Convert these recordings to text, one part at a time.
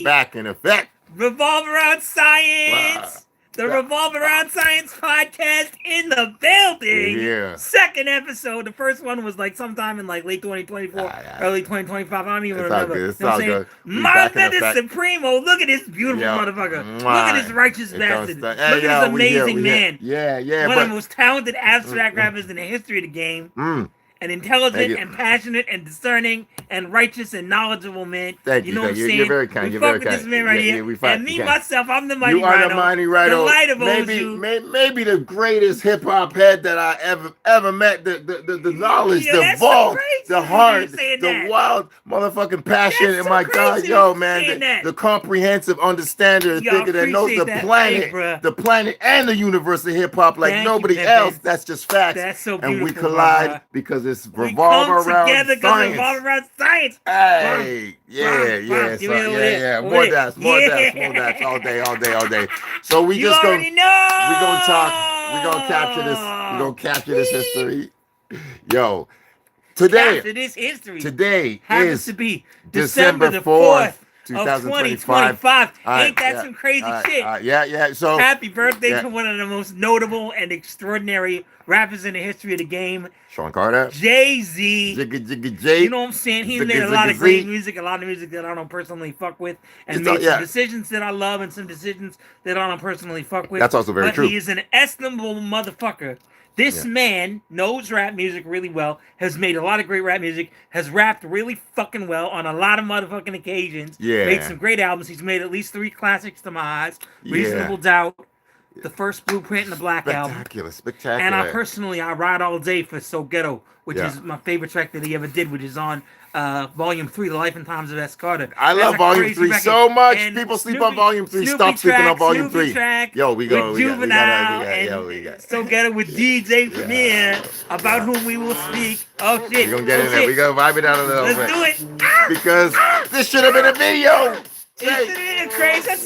Back in effect. Revolve Around Science. Wow. The Revolve Around Science podcast in the building. Yeah. Second episode. The first one was like sometime in like late 2024, early 2025. I don't even remember. Good. It's you know all what I'm saying? good. Mindbender Preemo. Look at this beautiful motherfucker. Look at this righteous bastard. Look at this amazing man. Yeah. One of the most talented abstract rappers in the history of the game. An intelligent and passionate and discerning and righteous and knowledgeable man. Thank you. Know what I'm saying? You're very kind. You're very kind. This man right here. And me, myself, I'm the Mighty Rhino. You are the Mighty Rhino. The light of Oju. Maybe the greatest hip hop head that I ever met. The knowledge, the vault, the heart, the wild motherfucking passion. And my God, yo, man, the comprehensive understander, thinking that knows the planet and the universe of hip hop like nobody else. That's just facts. That's so beautiful. And we collide because it's revolve around science. Revolve around science. Hey, yeah. More daps, all day. So we just gonna talk. We gonna capture this. We gonna capture this history. Yo, today happens to be December the 4th. 2025. Ain't that some crazy shit? Yeah. So happy birthday to one of the most notable and extraordinary rappers in the history of the game, Sean Carter, Jay-Z. Jay. You know what I'm saying? He made a lot of great music, a lot of music that I don't personally fuck with, and made some decisions that I love and some decisions that I don't personally fuck with. That's also very true. He is an estimable motherfucker. This man knows rap music really well, has made a lot of great rap music, has rapped really fucking well on a lot of motherfucking occasions, made some great albums. He's made at least 3 classics to my eyes, Reasonable Doubt, the first Blueprint, and the Black Album. Spectacular. And I ride all day for So Ghetto, which is my favorite track that he ever did, which is on Volume 3, The Life and Times of S. Carter. I love Volume 3 so much. And people sleep on Volume 3. Stop sleeping on Volume 3. Yo, we got So Ghetto with DJ Premier, about whom we will speak. Oh shit. We're gonna get in there. We're gonna vibe it out a little bit. Let's do it. Because this should have been a video.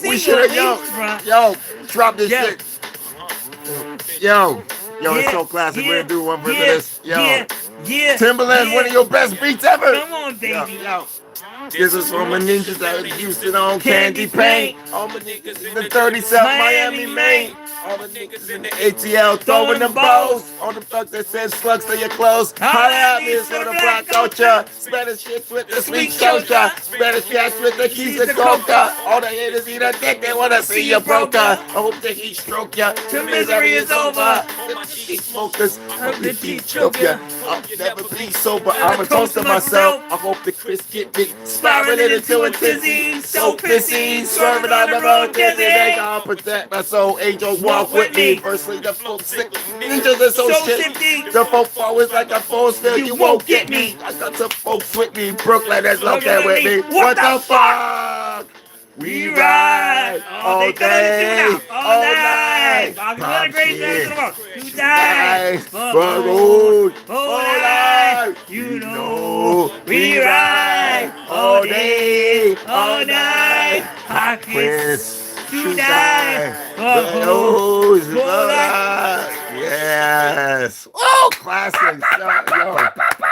We should have, yo, drop this shit. Yo, it's so classic. We're gonna do one for this. Yo, Timberland, one of your best beats ever. Come on, baby. Yo. This is from my ninjas out of Houston on Candy Paint. All my niggas in the 37 Miami, Maine. All the niggas in the ATL throwing the bows. All the thugs that says slugs to your clothes. Holla at me for the black culture. Spanish chicks with the sweet culture. Spanish cats with the keys to coca. All the haters eat a dick, they wanna see you broke. I hope the heat stroke ya. The misery is over. The heat smokers, hope the heat choke ya. I'll never be sober, I'm a toast to myself. I hope the Chris get me spiraling into a tizzy. So pissy, swerving on the road, dizzy. They gon' protect my soul, angels walk with me. Firstly, the folks sick, ninjas are so shifty. The folk always like a force field, you won't get me. I got some folks with me, Brooklyn that's located with me. What the fuck? We ride all day, all night. I'm doing a great job. You die for road, for life. You know we ride all day, all night. Pockets to die for road, for life. Yes. Oh, classic. Yo,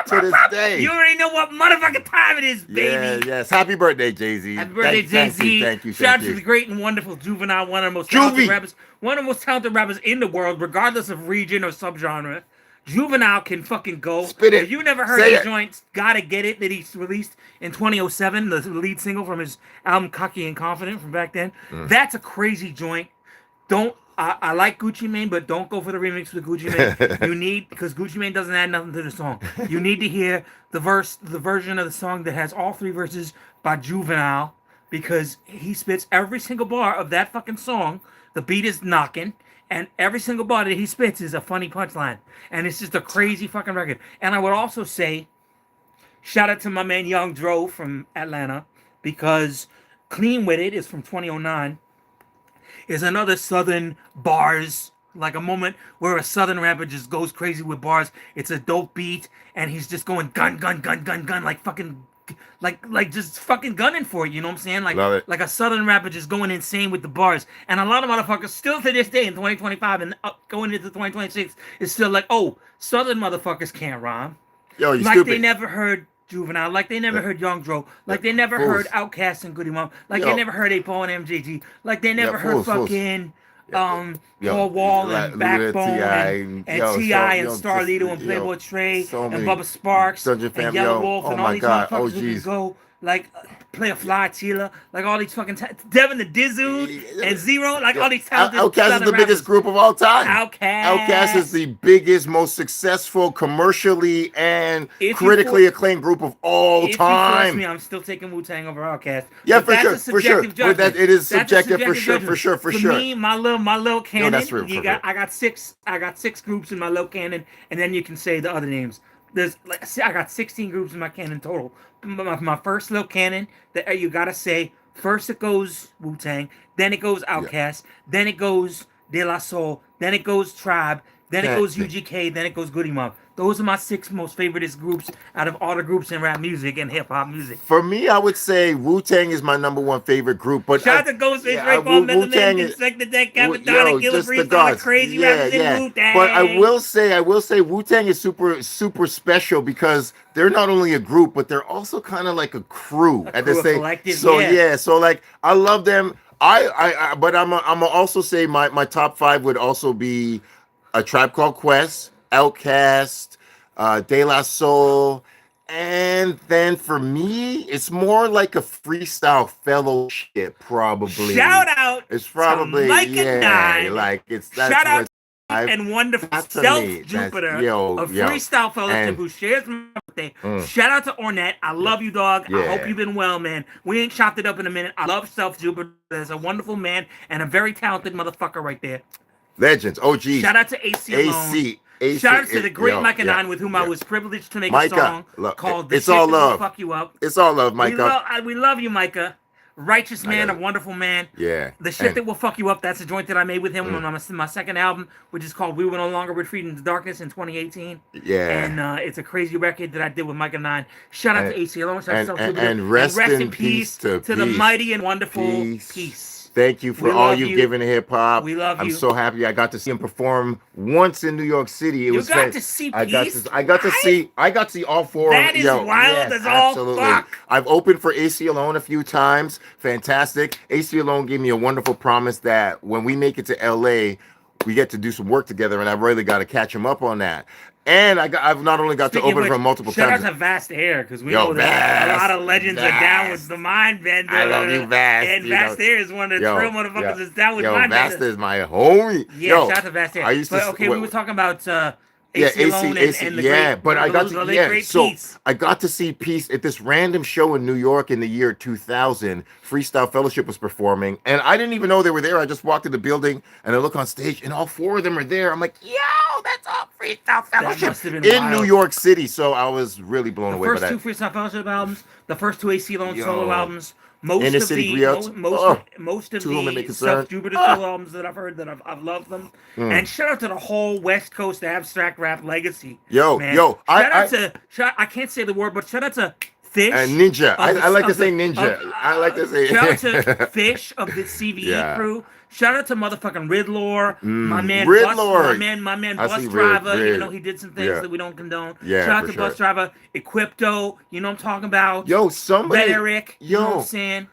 to this day. You already know what motherfucking time it is, baby. Yes. Happy birthday, Jay-Z. Happy birthday, Jay-Z. Thank you. Shout out to the great and wonderful Juvenile, one of the most talented rappers. One of the most talented rappers in the world, regardless of region or subgenre. Juvenile can fucking go. Spit it. If you never heard the joint, Gotta Get It, that he released in 2007, the lead single from his album Cocky and Confident from back then. That's a crazy joint. I like Gucci Mane, but don't go for the remix with Gucci Mane. Because Gucci Mane doesn't add nothing to the song. You need to hear the version of the song that has all 3 verses by Juvenile, because he spits every single bar of that fucking song. The beat is knocking, and every single bar that he spits is a funny punchline. And it's just a crazy fucking record. And I would also say, shout out to my man Young Dro from Atlanta, because Clean With It is from 2009. Is another Southern bars, like a moment where a Southern rapper just goes crazy with bars. It's a dope beat, and he's just going gun, like fucking, like just fucking gunning for it. You know what I'm saying? Like a Southern rapper just going insane with the bars. And a lot of motherfuckers still to this day in 2025 and going into 2026 is still like, oh, Southern motherfuckers can't rhyme. Yo, you like stupid. They never heard Juvenile, like they never heard Young Dro, like they never heard Outkast and Goody Mob, like they never heard A-Paul and MJG, like they never heard fucking Paul Wall and Backbone and T.I. and Starlito and Playboy Trey and Bubba Sparks and Yellow Wolf and all these motherfuckers who could go like play a fly Tila, like all these fucking Devin the Dizzoo and Zero, like all these talented Outkast is the biggest group of all time. Outkast is the biggest, most successful, commercially and critically acclaimed group of all time. If you force me, I'm still taking Wu-Tang over Outkast. Yeah, for sure. It is subjective for sure. For me, my little canon. That's real, I got six groups in my little canon, and then you can say the other names. I got 16 groups in my canon total. My first little canon that you gotta say first it goes Wu-Tang, then it goes Outkast, then it goes De La Soul, then it goes Tribe, then it goes UGK, then it goes Goody Mob. Those are my 6 most favoriteest groups out of all the groups in rap music and hip hop music. For me, I would say Wu-Tang is my #1 favorite group. But shout out to Ghostface, Raekwon, Method Man, Insect the Deck, Capadonna, Killer Freeze, all the crazy rappers in Wu-Tang. But I will say Wu-Tang is super special because they're not only a group, but they're also kind of like a crew at the same. Collective, so like I love them. But I'm also say my top 5 would also be A Tribe Called Quest, Outkast, De La Soul, and then for me, it's more like a freestyle fellowship, probably. Shout out! It's probably to Micah 9. Like it's shout out and wonderful Self Jupiter, a freestyle fellowship who shares my birthday. Shout out to Ornette. I love you, dog. I hope you've been well, man. We ain't chopped it up in a minute. I love Self Jupiter. There's a wonderful man and a very talented motherfucker right there. Legends, OGs. Shout out to AC Alone. Shout out to the great Micah 9 with whom I was privileged to make a song called The It's Shit All That Love. Will Fuck You Up. It's all love, Micah. We love you, Micah. Righteous man, a wonderful man. Yeah. The Shit That Will Fuck You Up, that's a joint that I made with him on my second album, which is called We Will No Longer Retreat into Darkness in 2018. Yeah. And it's a crazy record that I did with Micah 9. Shout out to AC Alone. And rest in peace to the mighty and wonderful Peace. Thank you for all you've given to hip hop. We love you. I'm so happy I got to see him perform once in New York City. You got to see Peace? I got to see all 4 of them. That is wild as all fuck. I've opened for AC Alone a few times. Fantastic. AC Alone gave me a wonderful promise that when we make it to LA, we get to do some work together, and I've really got to catch him up on that. And I've not only got to open for multiple times. Shout out to Vast Air, because we know that a lot of legends are down with the Mindbender. I love you, Vast. And Vast Air is one of the real motherfuckers that's down with Mindbender. Vast is my homie. Yeah, shout out to Vast Air. We were talking about AC Alone and the great, but I got to Peace. I got to see Peace at this random show in New York in the year 2000. Freestyle Fellowship was performing, and I didn't even know they were there. I just walked in the building and I look on stage, and all 4 of them are there. I'm like, yo, that's all Freestyle Fellowship in New York City. So I was really blown away by that. The first 2 Freestyle Fellowship albums, the first 2 AC Alone solo albums. Most Inner of City most of the Self Jupiter solo albums that I've heard that I've loved them. And shout out to the whole West Coast abstract rap legacy. I can't say the word, but shout out to Fish and Ninja. I like to say Ninja. I like to say shout out to Fish of the CVE crew. Shout out to motherfucking Riddlor, my man Bus Driver. You know he did some things that we don't condone. Shout out to Bus Driver, Equipto. You know what I'm talking about. Rhetoric. You know what I'm saying.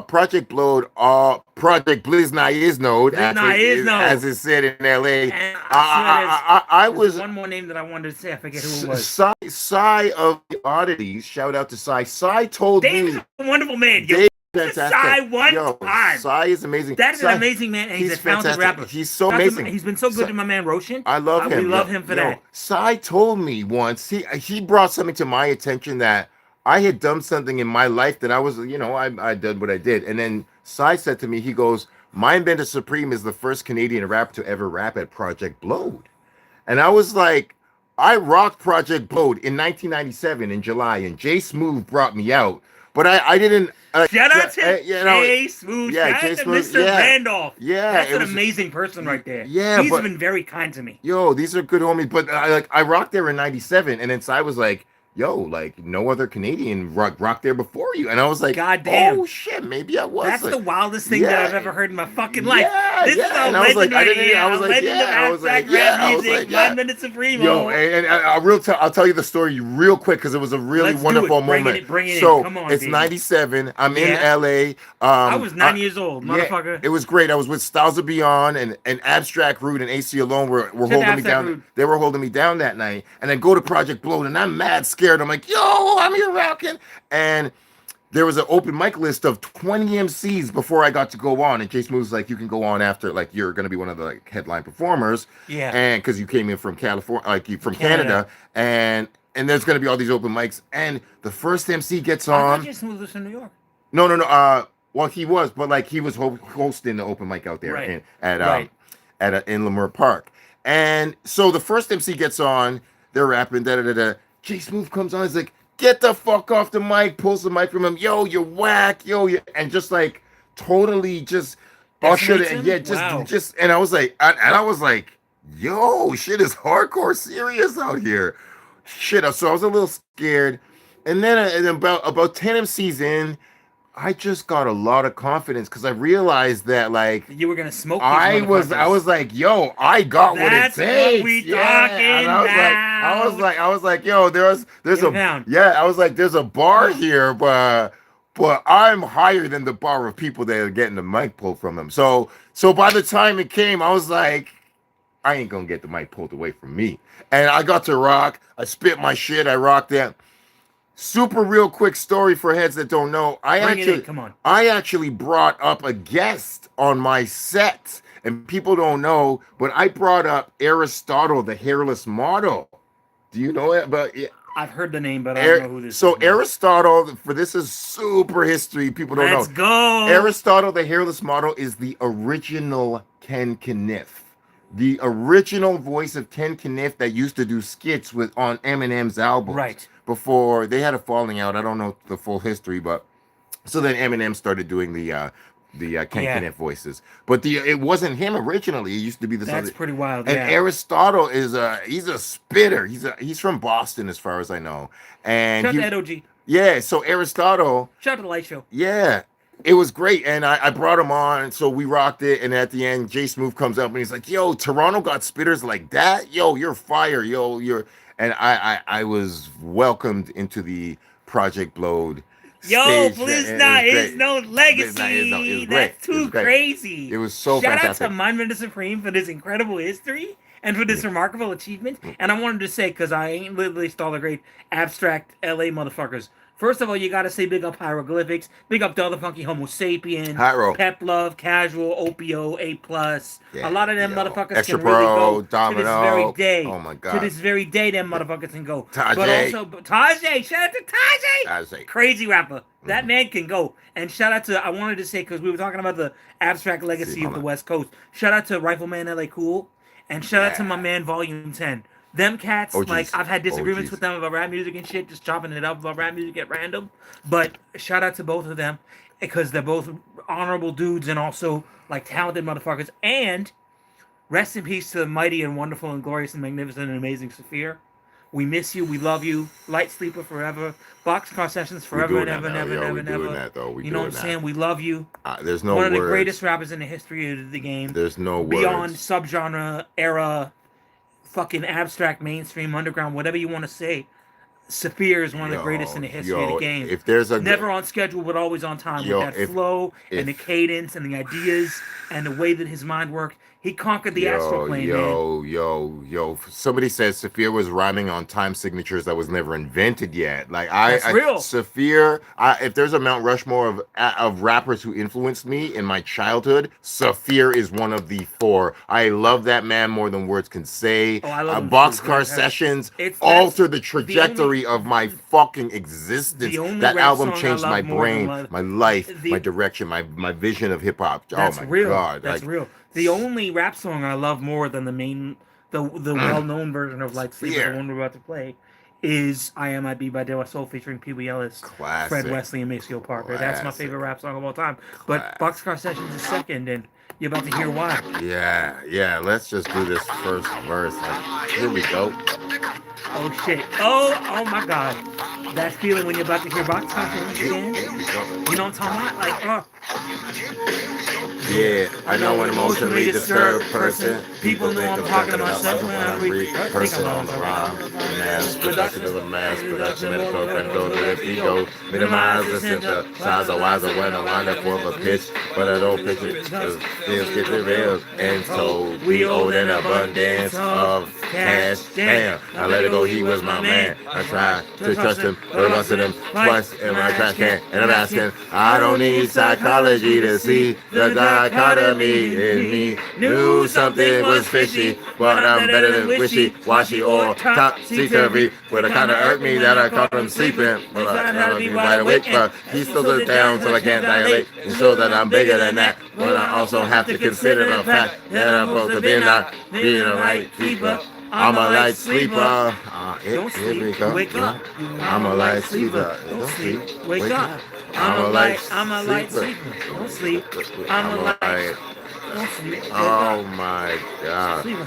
Project Blowed, Project Bliznode, as it said in LA. I was one more name that I wanted to say. I forget who it was. Psy of the Oddities. Shout out to Psy. Psy told me. A wonderful man. Fantastic. Psy is amazing. That is an amazing man, and he's a talented rapper. He's so amazing. He's been so good to my man Roshan. I love him. We love him for that. Psy told me once, he brought something to my attention that I had done something in my life that I was, I did what I did. And then Psy said to me, he goes, Mindbender Supreme is the first Canadian rapper to ever rap at Project Blowed. And I was like, I rocked Project Blowed in 1997 in July, and Jay Smooth brought me out. But I didn't. Shout out to Jay Smooth. Shout out to Mr. Randolph. Yeah, that's an amazing person right there. Yeah, he's been very kind to me. These are good homies. But I rocked there in '97, and then Psy was like, yo, like no other Canadian rocked there before you. And I was like, God damn. oh shit, maybe I was. That's like, the wildest thing that I've ever heard in my fucking life. Yeah, This is yeah. a And I was like, legend I right didn't. here. I was A like, legend of yeah. I was like, abstract yeah. rap I was music. like, yeah. Mindbender Supremo. Yo, and I'll tell you the story real quick because it was a really Let's wonderful do it. Bring moment. it, bring it So in. Come on, it's baby. '97. I'm in Yeah. LA. I was 9 years old, Yeah, motherfucker. it was great. I was with Styles of Beyond and Abstract Rude and AC Alone were Shout out holding me Abstract down. Rude. They were holding me down that night. And I go to Project Bloat and I'm mad scared. I'm like, yo, I'm here rocking. And there was an open mic list of 20 MCs before I got to go on, and Jay Smooth was like, "You can go on after, like you're gonna be one of the like headline performers, Yeah. and because you came in from California, like you from Canada, and there's gonna be all these open mics, and the first MC gets I on. thought Jay Smooth was in New York. No. Well, he was, but like he was hosting the open mic out there Right. in Leimert Park, and so the first MC gets on, they're rapping, da da da da. Jay Smooth comes on, he's like, get the fuck off the mic, pulls the mic from him, yo, you're whack, yo, and just like totally just ushered it, and yeah, just, and I was like, yo, shit is hardcore serious out here, shit. So I was a little scared, and then about 10 MCs in, I just got a lot of confidence because I realized that like you were gonna smoke. I was like, yo, I got That's what it takes. What we talking and I was like, yo, there's I was like, there's a bar here, but I'm higher than the bar of people that are getting the mic pulled from them. So by the time it came, I was like, I ain't gonna get the mic pulled away from me. And I got to rock. I spit my shit. I rocked that. Super real quick story for heads that don't know. I actually brought up a guest on my set, and people don't know, but I brought up Aristotle, the hairless model. Do you know it? But I've heard the name, but I don't know who this is. So Aristotle, for this is super history. People don't know. Let's go. Aristotle, the hairless model, is the original Ken Kniff. The original voice of Ken Kniff that used to do skits on Eminem's album. Right. Before they had a falling out. I don't know the full history, but so then Eminem started doing the Ken Kniff voices. But it wasn't him originally. It used to be the That's pretty wild. And Aristotle is he's a spitter. He's from Boston as far as I know. And shout out to Ed OG. Yeah, so Aristotle. Shout out to the Light Show. Yeah. It was great, and I brought him on, so we rocked it. And at the end, Jay Smooth comes up and he's like, "Yo, Toronto got spitters like that? Yo, you're fire. Yo, you're." And I was welcomed into the Project Blowed. Yo, please not. It's no legacy. That's too crazy. It was so fantastic. fantastic. Shout out to Mindbender Supreme for this incredible history and for this remarkable achievement. And I wanted to say, because I ain't literally all the great abstract LA motherfuckers. First of all, you gotta say big up Hieroglyphics, big up the other funky Homo sapien, Pep Love, Casual, Opio, A+. A lot of them motherfuckers Extra can really go Domino. to this very day. Oh my god. To this very day, them motherfuckers can go. Tajay. But also Tajay, shout out to Tajay. Crazy rapper. That man can go. And shout out to, I wanted to say, because we were talking about the abstract legacy of the West Coast. Shout out to Rifleman LA Cool. And shout out to my man Volume 10. Them cats, like, I've had disagreements with them about rap music and shit, just chopping it up about rap music at random. But shout out to both of them, because they're both honorable dudes and also, like, talented motherfuckers. And rest in peace to the mighty and wonderful and glorious and magnificent and amazing Saphir. We miss you. We love you. Light Sleeper forever. Boxcar Sessions forever and ever, never. You know what I'm saying? We love you. There's no One of the greatest rappers in the history of the game. There's no words. Beyond subgenre, era, fucking abstract, mainstream, underground, whatever you want to say. Saphir is one of the greatest in the history of the game. If there's a never on schedule, but always on time with that flow and the cadence and the ideas and the way that his mind worked. He conquered the astral plane, man. Somebody says Saphir was rhyming on time signatures that was never invented yet. Like real. Saphir, if there's a Mount Rushmore of rappers who influenced me in my childhood, Saphir is one of the 4. I love that man more than words can say. I love Boxcar Sessions altered the trajectory of my fucking existence. That album changed my brain, my life, my direction, my vision of hip hop. Oh my god, that's real. The only rap song I love more than the well-known version of Light Sleeper, the one we're about to play, is I Am I Be by De La Soul featuring Pee Wee Ellis, Fred Wesley, and Maceo Parker. That's my favorite rap song of all time. But Boxcar Sessions is second, and you're about to hear why. Yeah. Let's just do this first verse. Here we go. Oh shit. Oh my god. That feeling when you're about to hear box concerts again. You know what I'm talking about? Like, Yeah, I I know know an an emotionally emotionally disturbed disturbed person. person. People People know think I'm I'm talking to talking about myself myself when when I I read think person I'm on the rhyme. Mass production of a mass production, medical control to the ego. Minimize the synthesize a wiser when I wind up for a pitch, but I don't pitch it. Things get derailed, and so we owed an abundance of cash. Damn, I let it go. He was my man. I tried to trust him, but I busted him twice in my trash can. And I'm asking, I don't need psychology to see the dichotomy in me. Knew something was fishy, but I'm better than wishy washy or topsy turvy. But it kind of hurt me that I caught him sleeping. But I gotta be wide awake, but he still goes down till I can't dilate and show that I'm bigger than that. But I also have to consider the fact that I'm supposed to be not being a light sleeper. I'm a light sleeper. Don't sleep, wake up. I'm a light sleeper. Don't sleep, wake up. I'm a light sleeper. Don't sleep. I'm a light. Don't sleep, wake Oh up. my god. Sleeper.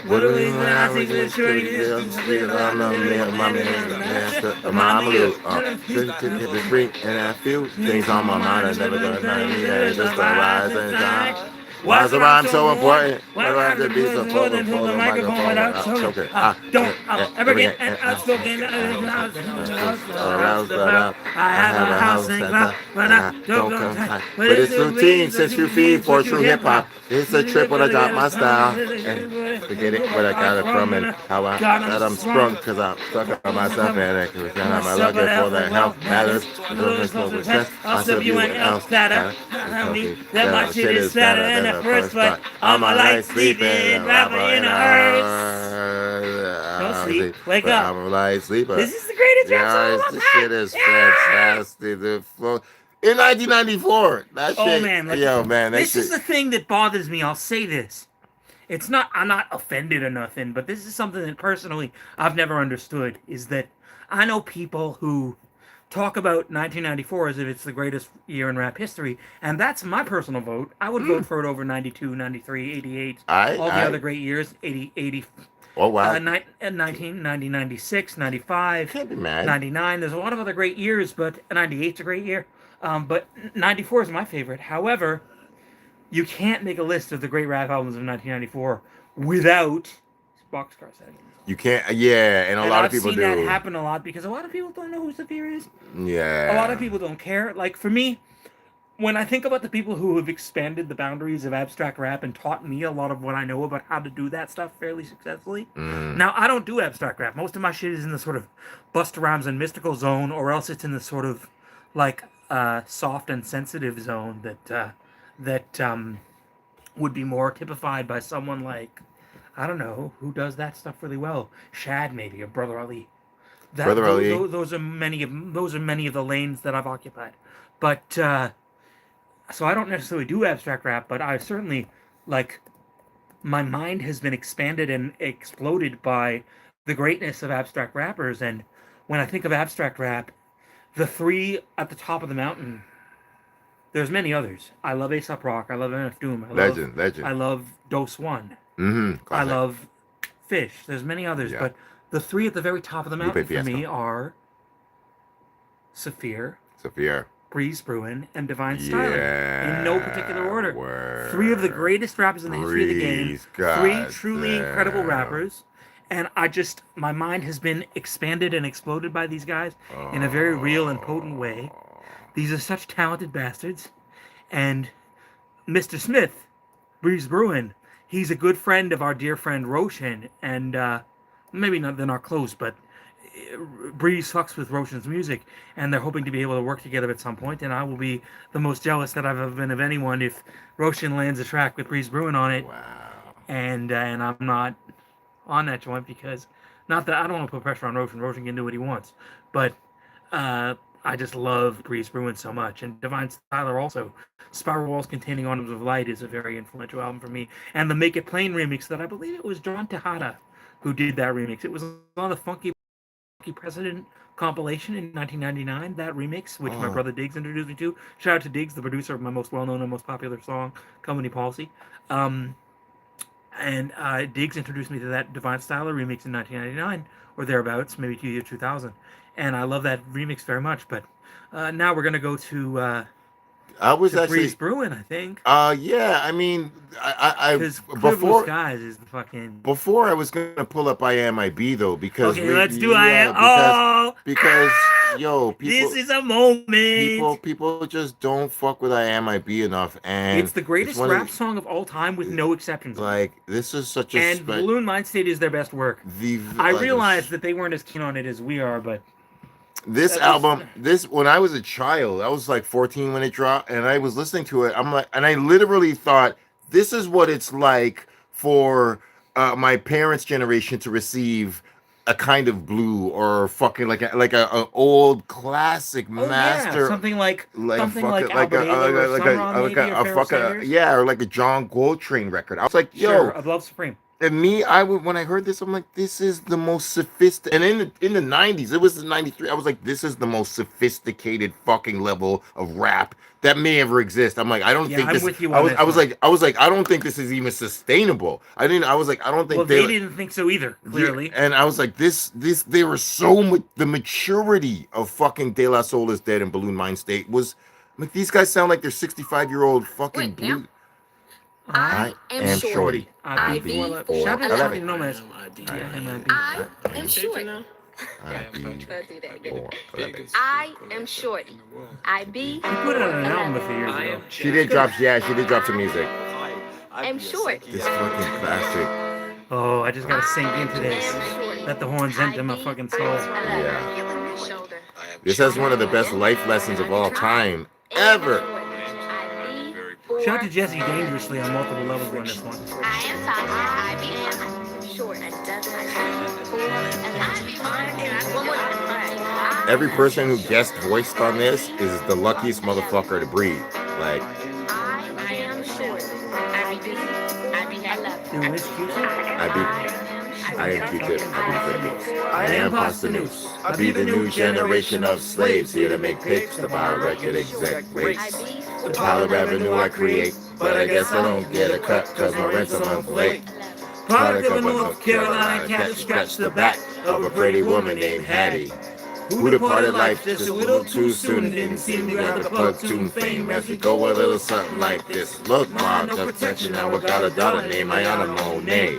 What do we when I think this shorty is? I'm the man, my master, my Amaloo. Hit the drink and a few things on my mind. I never gonna need that. Just a rise and shine. Why is the rhyme so important? Why do I have to be so important for the microphone without choking? Don't ever get an outspoken. I have a house in cloud, but I don't go tight. But it's routine since you feed for true hip hop. It's a trip when I drop my style and forget it where I got it from and how I that I'm sprung because I'm stuck on myself and I can return on my luck for that health matters. I'll sub you an else platter. That my shit is fatter than the first, but I'm a light sleeping rapper in a hearse. Don't sleep, wake up. I'm a light sleeper. This is the greatest rap song of all This time. shit is fantastic. The flow. In 1994, that Oh shit, man, like, yo man, that this shit. is the thing that bothers me. I'll say this. It's not, I'm not offended or nothing, but this is something that personally I've never understood, is that I know people who talk about 1994 as if it's the greatest year in rap history, and that's my personal vote. I would vote for it over 92, 93, 88, all the other great years, 80, 80, Oh wow. 19, 90, 96, 95, Can't be mad. 99. There's a lot of other great years, but 98's a great year. But 94 is my favorite. However, you can't make a list of the great rap albums of 1994 without Boxcar Saga. You can't, yeah, and a lot of people I've do. seen that happen a lot because a lot of people don't know who Saphir is. Yeah. A lot of people don't care. Like for me, when I think about the people who have expanded the boundaries of abstract rap and taught me a lot of what I know about how to do that stuff fairly successfully. Now, I don't do abstract rap. Most of my shit is in the sort of Busta Rhymes and mystical zone, or else it's in the sort of like soft and sensitive zone that would be more typified by someone like, I don't know, who does that stuff really well. Shad maybe, or Brother Ali. Brother Ali. Those are many of the lanes that I've occupied. But so I don't necessarily do abstract rap, but I certainly, like, my mind has been expanded and exploded by the greatness of abstract rappers. And when I think of abstract rap, the three at the top of the mountain, there's many others. I love A$AP Rock. I love MF Doom. Legend. I love Dose One. Classic. I love Fish. There's many others, but the three at the very top of the mountain for me are Saphir, Breeze Bruin, and Divine Styling. In no particular order. Word. Three of the greatest rappers in the history of the game. Three truly incredible rappers. And my mind has been expanded and exploded by these guys in a very real and potent way. These are such talented bastards. And Mr. Smith, Breeze Bruin, he's a good friend of our dear friend Roshan. And maybe not, they're not close, but Breeze fucks with Roshan's music, and they're hoping to be able to work together at some point. And I will be the most jealous that I've ever been of anyone if Roshan lands a track with Breeze Bruin on it. Wow. And I'm not on that joint because, not that I don't want to put pressure on Roshan. Roshan can do what he wants, but I just love Breeze Bruin so much. And Divine Styler also. Spiral Walls Containing Atoms of Light is a very influential album for me. And the Make It Plain remix that I believe it was John Tejada who did that remix. It was on the Funky President compilation in 1999, that remix, which my brother Diggs introduced me to. Shout out to Diggs, the producer of my most well-known and most popular song, Company Policy. And Diggs introduced me to that Divine Styler remix in 1999 or thereabouts, maybe 2000, and I love that remix very much. But now we're gonna go I was to actually Breeze Brewing, I think, yeah, I mean, because I Clear Blue before Skies is the fucking. I was gonna pull up I Am I Be though, because Okay, we let's do I yeah am. Oh, yo, this is a moment. people just don't fuck with I Am I Be enough, and It's the it's greatest one of rap song of all time with no exceptions. like this is such a And Balloon Mind State is their best work. the I like realize that they weren't as keen on it as we are, but this at least album, this when I was a child, I was like 14 when it dropped, and I was listening to it. I'm like, and I literally thought, this is what it's like for my parents' generation to receive a kind of blue or fucking like a old classic oh yeah, master, like a something like fucking like Albert Ayler or Sunron, maybe, or a Pharoah fucking Sanders. yeah, or like a John Coltrane record. I was like, Sure, yo, of Love Supreme. and me, I would when I heard this, I'm like, this is the most sophisticated. And in the '90s, it was in '93. I was like, this is the most sophisticated fucking level of rap that may ever exist. I'm like, I don't Yeah, think I'm this. with you on this one. I was like, I don't think this is even sustainable. I didn't. I was like, I don't Well, think they didn't think so either. yeah, Clearly, and I was like, they were so the maturity of fucking De La Soul is Dead and Balloon Mind State was. Like these guys sound like they're 65-year-old fucking Wait, blue. now? I am Shorty. I I be be for for shout out 11. to Nomads. I am Shorty. I be Try to do that again. for 11. I am Shorty. I be She put it on an album a 11. few years ago. She did drop, yeah, she did drop some music. I'm short. This fucking classic. Oh, I just gotta sink into this. am Shorty. Let the horns enter my fucking soul. Yeah. Shoulder. This has one of the best life lessons of all time, ever. Shout out to Jesse Dangerously on multiple levels on this one. I am Tasha. I be short. One more time. Every person who guest voiced on this is the luckiest motherfucker to breathe. Like, I am short. I be happy. Dude, it's cute. I am Q-Tip. I be Flippers. I am Pasta News. I be the new generation of slaves here to make picks to buy record exec rates. The pile of revenue I create, but I guess I don't get a cut cause my rent's a month late. Product of a North Carolina cat that scratched the back of a pretty woman named Hattie, who departed life just a little too soon and didn't seem to grab the plug tune fame as we go a little something like this. Look, mom, just attention, now I got a daughter named Ayana Monet.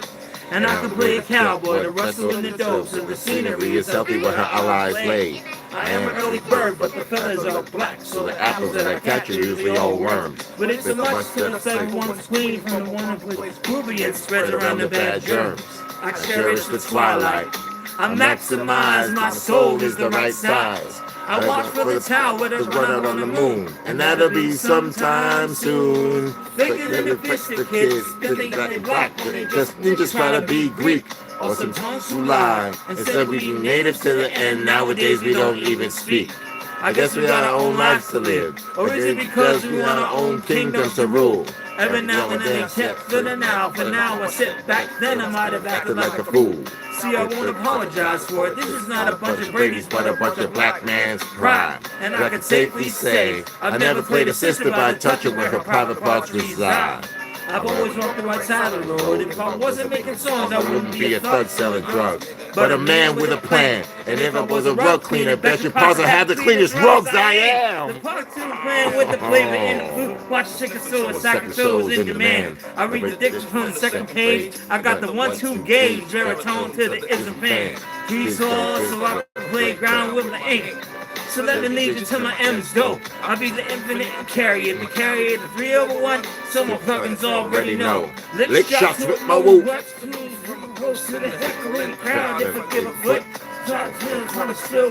And I can play a cowboy to rustle in the dope so The scenery is healthy where her allies lay. I am an early bird, but the feathers are black, So the apples that I catch are usually all worms. But it's a much to the second one's queen from the one with ruby and spreads around the bad germs. I cherish the twilight. I maximize my soul is the right size. I watch for the tower that's run out on the moon, and that'll be sometime soon. Thinking that the fish the kids, that they got it black, but they just try to be Greek. Or some tongues who lie and said we be native to the end. Nowadays we don't even speak. I guess we got our own lives to live. Or is it because we want our own kingdoms to rule? Every now and then they kept for the now. For now I sit back, then I might have acted like a fool. See, I won't apologize for it. This is not a bunch of Brady's, but a bunch of black man's pride. And I can safely say, I've never played a sister by touching where her private parts reside. I've always walked the right side of the road. If I wasn't making songs, I wouldn't be a thug selling drugs. But a man with a plan. And if I was a rug cleaner, bet your paws I have the cleanest rugs I am. The product tune playing with the flavor in the food. Watch chicken soul, second shows in demand. I read the dictions from the second page. I got the 1-2 gauge, baritone to the ism fan. Three swords, so I can play ground with the ink. So let me lead you to my M's dope. I'll be the infinite carrier, the 301. So my plugins already know. Lick shots with my whoop. From close to the heckling crowd, if I give a foot. Talk feelings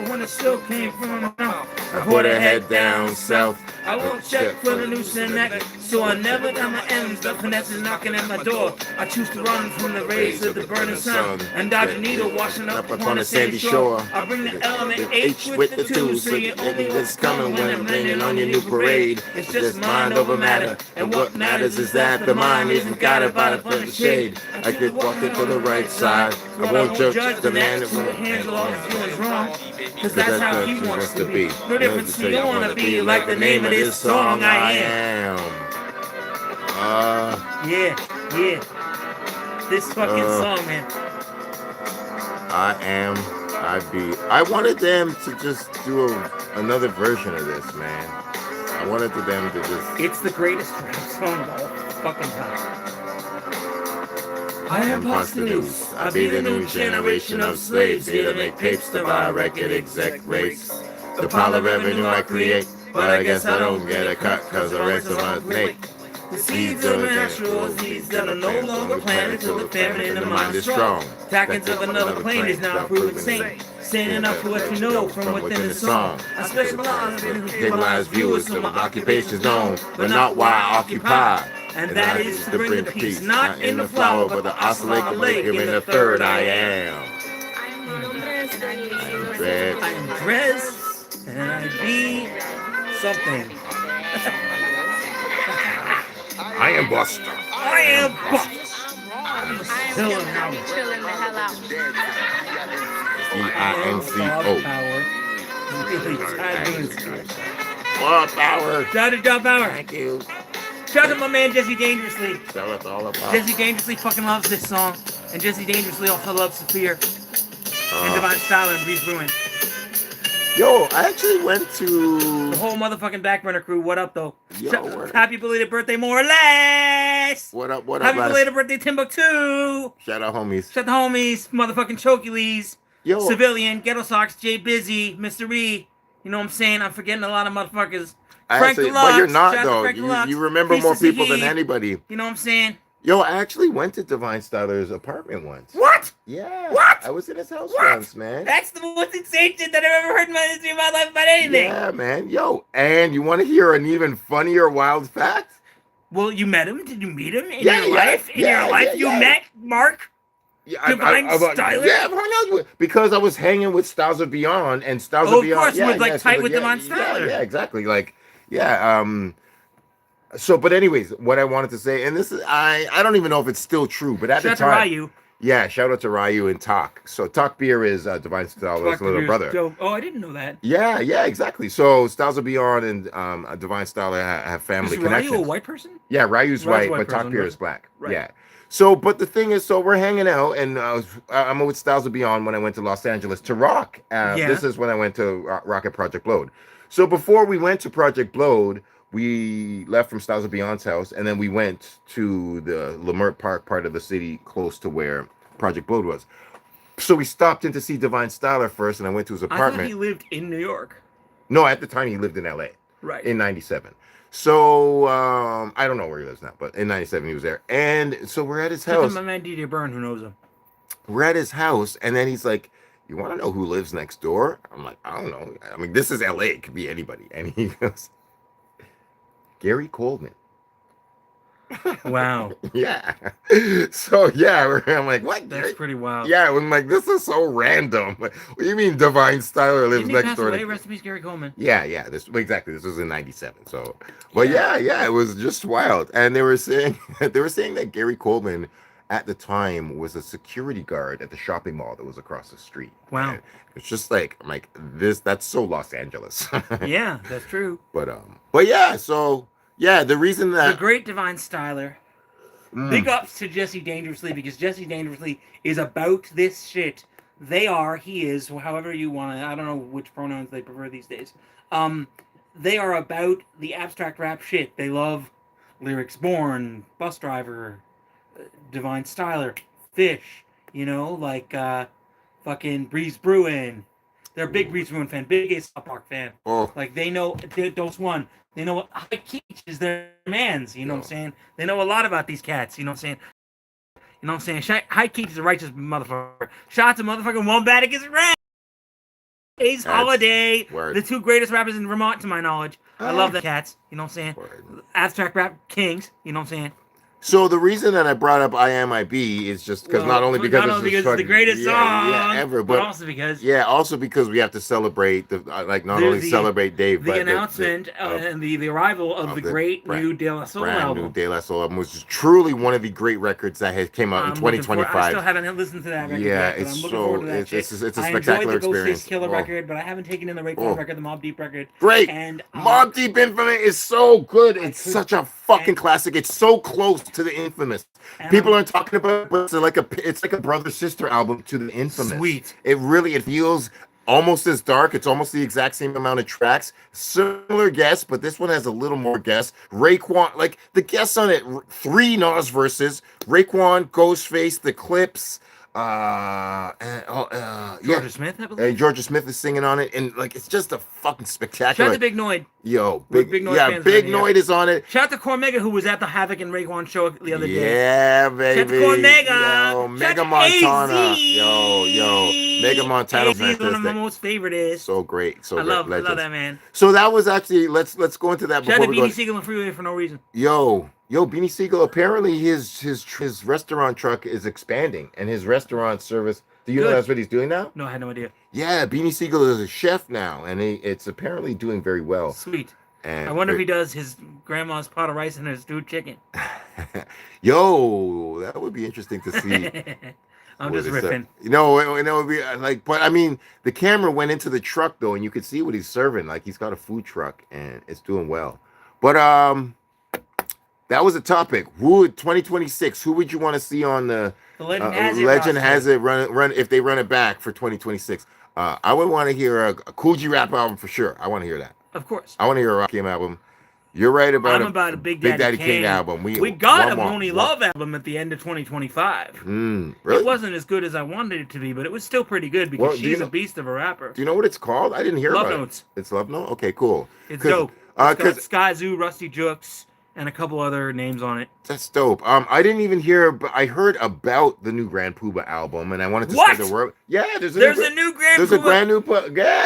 when it still came from my mouth. I put her head down south. I won't check for the noose and neck, so I never got my M's. The finesse is knocking at my door. I choose to run from the rays of the burning sun and dodge a needle washing up upon the sandy shore. I bring the element H with the 2, so you only what's coming when I'm landing on your new parade. It's just mind over matter, and what matters is that the mind isn't guided by the front shade. I could walk it to the right side. I won't judge the man that won't handle all his feelings wrong, cause that's how he wants to be. No difference, you don't wanna be like the name of this song, I am. Yeah. This fucking song, man. I wanted them to just do another version of this, man. I wanted them to just. It's the greatest rap song of all fucking time. I am Postulus. I be the new generation of slaves here to make tapes to buy record exec rates. The pile of revenue I create, but I guess I don't get a cut cause the rest of us make. The seeds are natural seeds that are no longer planted till the famine in the mind is strong. Tackings of another plane is now proven saint. Saying enough for what you know from within the song. I specialize in visualized viewers so my occupation's known, but not why I occupy. And that is to bring the peace, not in the flower, but the oscillate the lake, in the third I am. I am dressed, and I be something. I am Buster. I am Buster. I'm chilling out. Chilling the hell out. CINCO. What power? Shout out to Power. Thank you. Shout out to my man Jesse Dangerously. Shout out to all of us. Jesse Dangerously fucking loves this song. And Jesse Dangerously also loves Saphir. And Divine Style and Breeze Bruin. Yo, I actually went to the whole motherfucking Backburner crew. What up, though? Yo, happy belated birthday, more or less. What up? What up? Happy belated birthday, Timbuktu. Shout out, homies. Shout out, homies. Motherfucking Chokules. Yo, Civilian, Ghetto Socks, Jay Busy, Mr. E. You know what I'm saying? I'm forgetting a lot of motherfuckers. Frank actually, Deluxe. but you're not Shout though. Deluxe, You remember Pieces more of people than Heat. anybody. You know what I'm saying? Yo, I actually went to Divine Styler's apartment once. What? Yeah. What? I was in his house What? once, man. That's the most insane shit that I've ever heard in my history of my life about anything. Yeah, man. Yo, and you want to hear an even funnier wild fact? Well, you met him? Did you meet him in Yeah, your yeah, life? In yeah, your life, yeah, you yeah. met Mark? Yeah, Divine Styler? Yeah, I've hung out with, because I was hanging with Styles of Beyond, and Styles Oh, of Beyond. of course, yeah, was like yeah, tight so, with yeah, Divine Styler. Yeah, exactly. Like, yeah. So, but anyways, what I wanted to say, and this is, I don't even know if it's still true, but at Shout the out time, to Ryu. yeah, shout out to Ryu and Tak. So Tak Beer is Divine Styler's little brother. Dope. Oh, I didn't know that. Yeah, exactly. So Styles of Beyond and Divine Styler have family Is connections. Ryu a white person? Yeah, Ryu's white, but person, Tak Beer right. is black. Right. Yeah. So, but the thing is, so we're hanging out, and I'm with Styles of Beyond when I went to Los Angeles to rock. This is when I went to rock at Project Blowed. So before we went to Project Blowed, we left from Styles of Beyond's house, and then we went to the Leimert Park part of the city close to where Project Blowed was. So we stopped in to see Divine Styler first, and I went to his I apartment. thought he lived in New York. No, at the time he lived in LA. Right. In 97. So I don't know where he lives now, but in 97 he was there. And so we're at his house. My man DJ Byrne, who knows him. We're at his house, and then he's like, "You want to know who lives next door?" I'm like, "I don't know. I mean, this is LA. It could be anybody." And he goes, "Gary Coleman." Wow. Yeah. So yeah, I'm like, "What?" That's pretty wild. Yeah, I'm like, "This is so random." What do you mean Divine Styler lives Didn't he next pass door? away? Rest in peace, Gary Coleman. Yeah. This was in 97. So, but yeah, it was just wild. And they were saying that Gary Coleman at the time was a security guard at the shopping mall that was across the street. Wow. And it's just like, I'm like, that's so Los Angeles. Yeah, that's true. But yeah, so yeah, the reason that The great Divine Styler. Big ups to Jesse Dangerously, because Jesse Dangerously is about this shit. He is, however you want to, I don't know which pronouns they prefer these days. They are about the abstract rap shit. They love Lyrics Born, Bus Driver, Divine Styler, Fish, like fucking Breeze Bruin. They're a big Breeze Bruin fan, big South Park fan. Oh. Like, they know those one. They know High Keach is their mans, you know what I'm saying? They know a lot about these cats, you know what I'm saying? High Keach is a righteous motherfucker. Shout out to motherfucking Wombat Against Red. Ace Holiday, the two greatest rappers in Vermont, to my knowledge. I love the cats, you know what I'm saying? Abstract rap kings, you know what I'm saying? So the reason that I brought up I Am I Be is just because not only because it's the greatest song ever, but also because we have to celebrate celebrate Dave, the but announcement and the arrival of the great new De La Soul album. New De La Soul album, which is truly one of the great records that has came out in 2025. I still haven't listened to that record yet, but I'm looking forward to that shit. It's a spectacular experience. I enjoyed the Ghostface Killer record, but I haven't taken in the Raekwon record, the Mobb Deep record. Great. And Mobb Deep Infinite is so good. It's such a fucking classic. It's so close to the Infamous. And People aren't talking about it, but it's like a brother sister album to the Infamous. Sweet. It feels almost as dark. It's almost the exact same amount of tracks. Similar guests, but this one has a little more guests. Raekwon, like the guests on it, 3 Nas verses. Raekwon, Ghostface, The Clips. Georgia Smith, I believe. Georgia Smith is singing on it, and like it's just a fucking Shout spectacular. out to Big Noid. Yo, We're Big Big Noid yeah, fans Big around here. Noid is on it. Shout out to Cormega, who was at the Havoc and Raekwon show the other day. Yeah, baby. Shout out to Cormega. Yo, Shout Mega out to Montana. AZ. Yo, Mega Montana. AZ is one of my most favorite. So great, so I love legends. that man. So that was actually let's go into that Shout out before to we go. Beanie Siegel and Freeway for no reason. Yo, Beanie Siegel. Apparently, his restaurant truck is expanding, and his restaurant service. Do you know Good. that's what he's doing now? No, I had no idea. Yeah, Beanie Siegel is a chef now, and it's apparently doing very well. Sweet. And I wonder if he does his grandma's pot of rice and her stewed chicken. Yo, that would be interesting to see. I'm what just is that? riffing. It would be like, but I mean, the camera went into the truck though, and you could see what he's serving. Like he's got a food truck, and it's doing well. But that was a topic. 2026? Who would you want to see on the Legend has it. Legend roster. has it run if they run it back for 2026? I would want to hear a Cool G rap album for sure. I want to hear that. Of course. I want to hear a Rakim album. You're right about I'm about a Big Daddy Daddy King Kane album. We got a one more. Money Love album at the end of 2025. Really? It wasn't as good as I wanted it to be, but it was still pretty good because Well, do you she's know- a beast of a rapper. Do you know what it's called? I didn't hear Love about Notes. it. It's Love Note? Okay, cool. It's 'Cause- dope. It's got 'cause Sky Zoo, Rusty Jooks, and a couple other names on it. that's dope. I didn't even hear, but I heard about the new Grand Poobah album, and I wanted to What? spread the word. Yeah, there's There's a new Grand there's a Poobah. brand new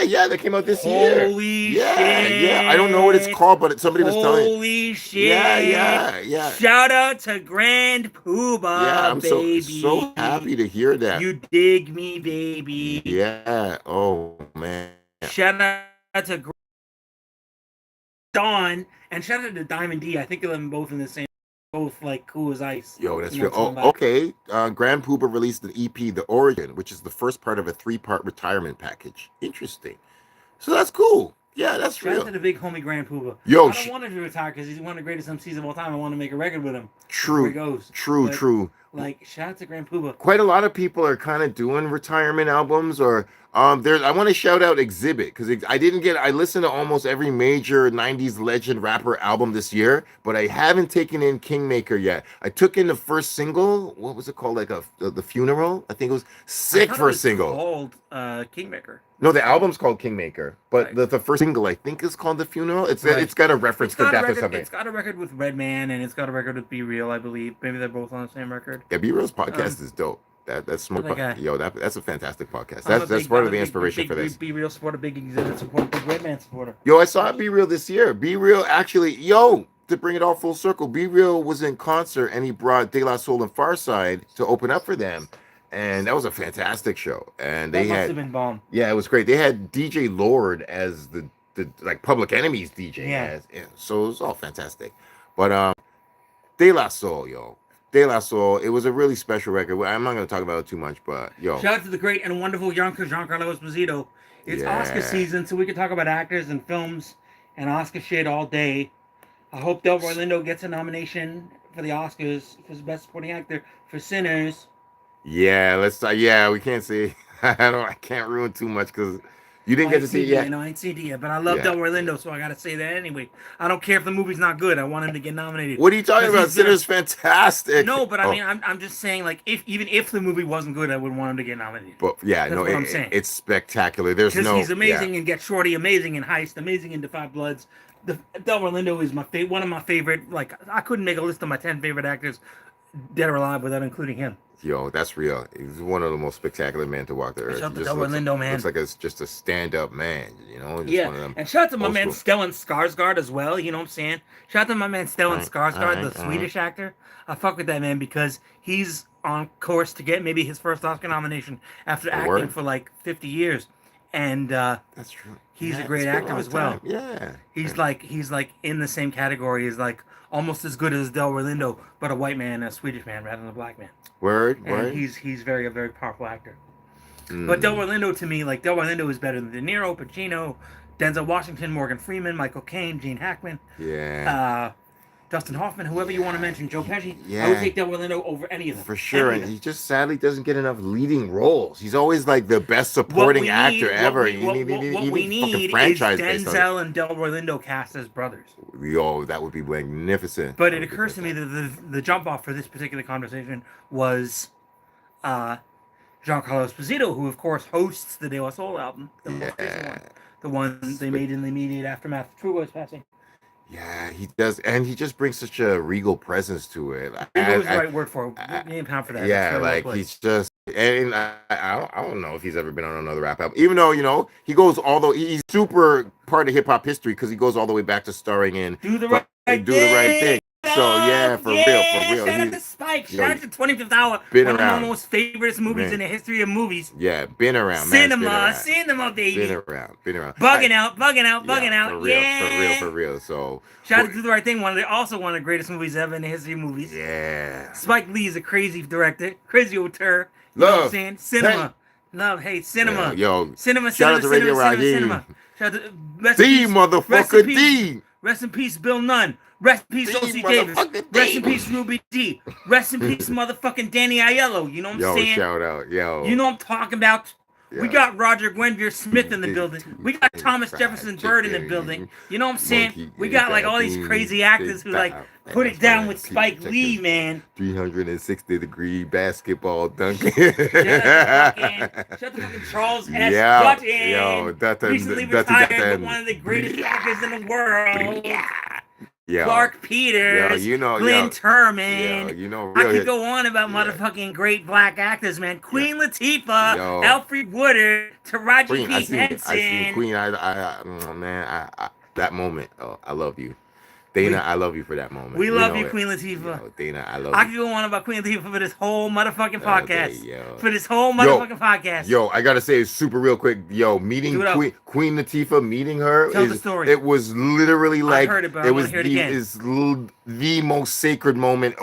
yeah, that came out this year. Holy Yeah, shit. yeah. I don't know what it's called, but somebody was telling. Holy shit. Yeah. Shout out to Grand Poobah, Yeah, I'm baby. so happy to hear that. You dig me, baby. Yeah. Oh man. Shout out to Dawn, and shout out to Diamond D. I think of them both in the same, both like cool as ice. Yo, that's You know real. what I'm Oh, talking okay. Grand Poobah released an EP, The Origin, which is the first part of a 3-part retirement package. Interesting. So that's cool. Yeah, that's Shout out real. to the big homie Grand Poobah. Yo, I don't want him to retire because he's one of the greatest MCs of all time. I want to make a record with him. True. Before he goes. True, But, true. Like, shout out to Grand Poobah. Quite a lot of people are kind of doing retirement albums, or there's. I want to shout out Exhibit because I listened to almost every major '90s legend rapper album this year, but I haven't taken in Kingmaker yet. I took in the first single. What was it called? Like the Funeral. I think it was sick I thought for it a was single. Called Kingmaker. No, the album's called Kingmaker, but Right. the first single I think is called The Funeral. It's Right. it's got a reference It's to got, a death or record, something. it's got a record with Redman and it's got a record with Be Real, I believe. Maybe they're both on the same record. Yeah, B-Real's podcast is dope. That's smart. Like a- Yo, that's a fantastic podcast. I'm a That's big- part I'm of a the big- inspiration big- for this. Be Real supporter, big Exhibit supporter, big Redman supporter. Yo, I saw Be Real this year. Be Real actually, to bring it all full circle, Be Real was in concert and he brought De La Soul and Farside to open up for them. And that was a fantastic show. And That they must had, have been bomb. yeah, it was great. They had DJ Lord as the like Public Enemy's DJ. Yeah. So it was all fantastic. But De La Soul, yo. De La Soul, it was a really special record. I'm not going to talk about it too much, but yo. Shout out to the great and wonderful Giancarlo Esposito. It's Yeah. Oscar season, so we can talk about actors and films and Oscar shit all day. I hope Delroy Lindo gets a nomination for the Oscars for Best Supporting Actor for Sinners. Yeah, we can't see. I can't ruin too much because you didn't get to see it yet. No, I ain't seen it yet, but I love Yeah. Delroy Lindo, so I gotta say that anyway. I don't care if the movie's not good. I want him to get nominated. What are you talking 'Cause about? he's gonna- Sinner's fantastic. No, but I Oh, mean, I'm just saying, like, even if the movie wasn't good, I would want him to get nominated. but yeah, That's no, what I'm saying. it's spectacular. There's Because no, he's amazing yeah. in Get Shorty, amazing in Heist, amazing in Defy Bloods. Delroy Lindo is one of my favorite. Like, I couldn't make a list of my 10 favorite actors, dead or alive, without including him. Yo, that's real. He's one of the most spectacular men to walk the earth. Shout out He to just Delroy Lindo, man. Looks like just a stand-up man. You know, just Yeah, one of them. and shout out to my old man school. Stellan Skarsgård as well. You know what I'm saying? Shout out to my man Stellan Alright, Skarsgård, alright, the alright. Swedish actor. I fuck with that man because he's on course to get maybe his first Oscar nomination after acting word. for like 50 years, and That's true. he's a Yeah, great it's been actor long as well. time. Yeah. he's like in the same category as like almost as good as Delroy Lindo, but a white man, a Swedish man rather than a black man. Word. And he's a very powerful actor. Mm. But Delroy Lindo, to me, like, Delroy Lindo is better than De Niro, Pacino, Denzel Washington, Morgan Freeman, Michael Caine, Gene Hackman. Yeah. Dustin Hoffman, whoever you want to mention, Joe Pesci. I Yeah. would take Delroy Lindo over any of them. For sure, Any of and them. he just sadly doesn't get enough leading roles. He's always like the best supporting actor ever. What we need is Denzel and Delroy Lindo cast as brothers. Yo, that would be magnificent. But it occurs to me that the jump off for this particular conversation was Giancarlo Esposito, who of course hosts the De La Soul album, the most recent one, the one they made in the immediate aftermath of Trugo's passing. Yeah, he does, and he just brings such a regal presence to it. Regal was the right word for it. Name pound for that. Yeah, like he's just, and I don't know if he's ever been on another rap album. Even though he goes all the he's super part of hip hop history because he goes all the way back to starring in Do the Right Thing. So yeah, for real. Shout out to Spike. Shout out to 25th Hour. Been one around. of my most favorite movies in the history of movies. Yeah, been around. Cinema, baby. Been around. Bugging out. For real. So shout out to Do the Right Thing. One of the greatest movies ever in the history of movies. Yeah. Spike Lee is a crazy director, crazy auteur. You Love. know what I'm saying? Cinema. Hey. Love, hate cinema. Yo. Cinema. Shout out to Radio Cinema. Shout out to D, motherfucker, D. Rest in peace, Bill Nunn. Rest in peace, O.C. Davis. Rest in peace, Ruby D. Rest in peace, motherfucking Danny Aiello. You know what I'm saying? Shout out, yo. You know what I'm talking about? Yeah. We got Roger Gwenvere Smith in the building. We got Thomas Jefferson Bird in the building. You know what I'm saying? We got like all these crazy actors who like put it down with Spike Lee, man. 360-degree basketball dunking. Shut the fucking Charles S. Button. Yo, recently retired, but one of the greatest actors in the world. Clark Peters, Glenn Turman. I could go on about motherfucking great black actors, man. Queen Latifah, Alfred Woodard, Taraji P. Henson. I seen Queen. That moment. Oh, I love you. Dana, I love you for that moment. We love you, Queen Latifah. Yo, Dana, I love you. I could go on about Queen Latifah for this whole motherfucking podcast. For this whole motherfucking podcast. Yo, I gotta say, super real quick. Yo, meeting Queen Latifah, meeting her. Tell the story. It was literally like, I heard it, but I want to hear it again. Is the most sacred moment,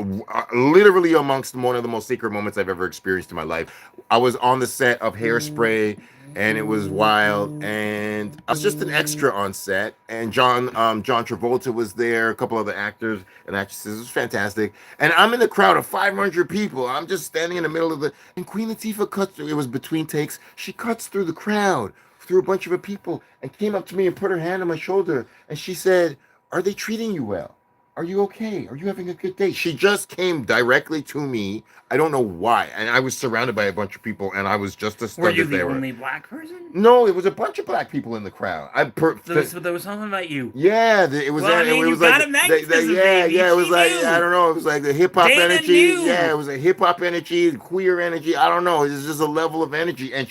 literally amongst one of the most sacred moments I've ever experienced in my life. I was on the set of Hairspray, and it was wild, and I was just an extra on set, and John Travolta was there, a couple other actors and actresses. It was fantastic, and I'm in the crowd of 500 people. I'm just standing in the middle of and Queen Latifah cuts through. It was between takes. She cuts through the crowd, through a bunch of people, and came up to me and put her hand on my shoulder, and she said, "Are they treating you well? Are you okay? Are you having a good day?" She just came directly to me. I don't know why. And I was surrounded by a bunch of people, and I was just as stunned. Were you the only black person? No, it was a bunch of black people in the crowd. There was something about you. Yeah, it was. Well, it was like, it was like, I don't know. It was like the hip hop energy. Yeah, it was a hip hop energy, queer energy. I don't know. It was just a level of energy, and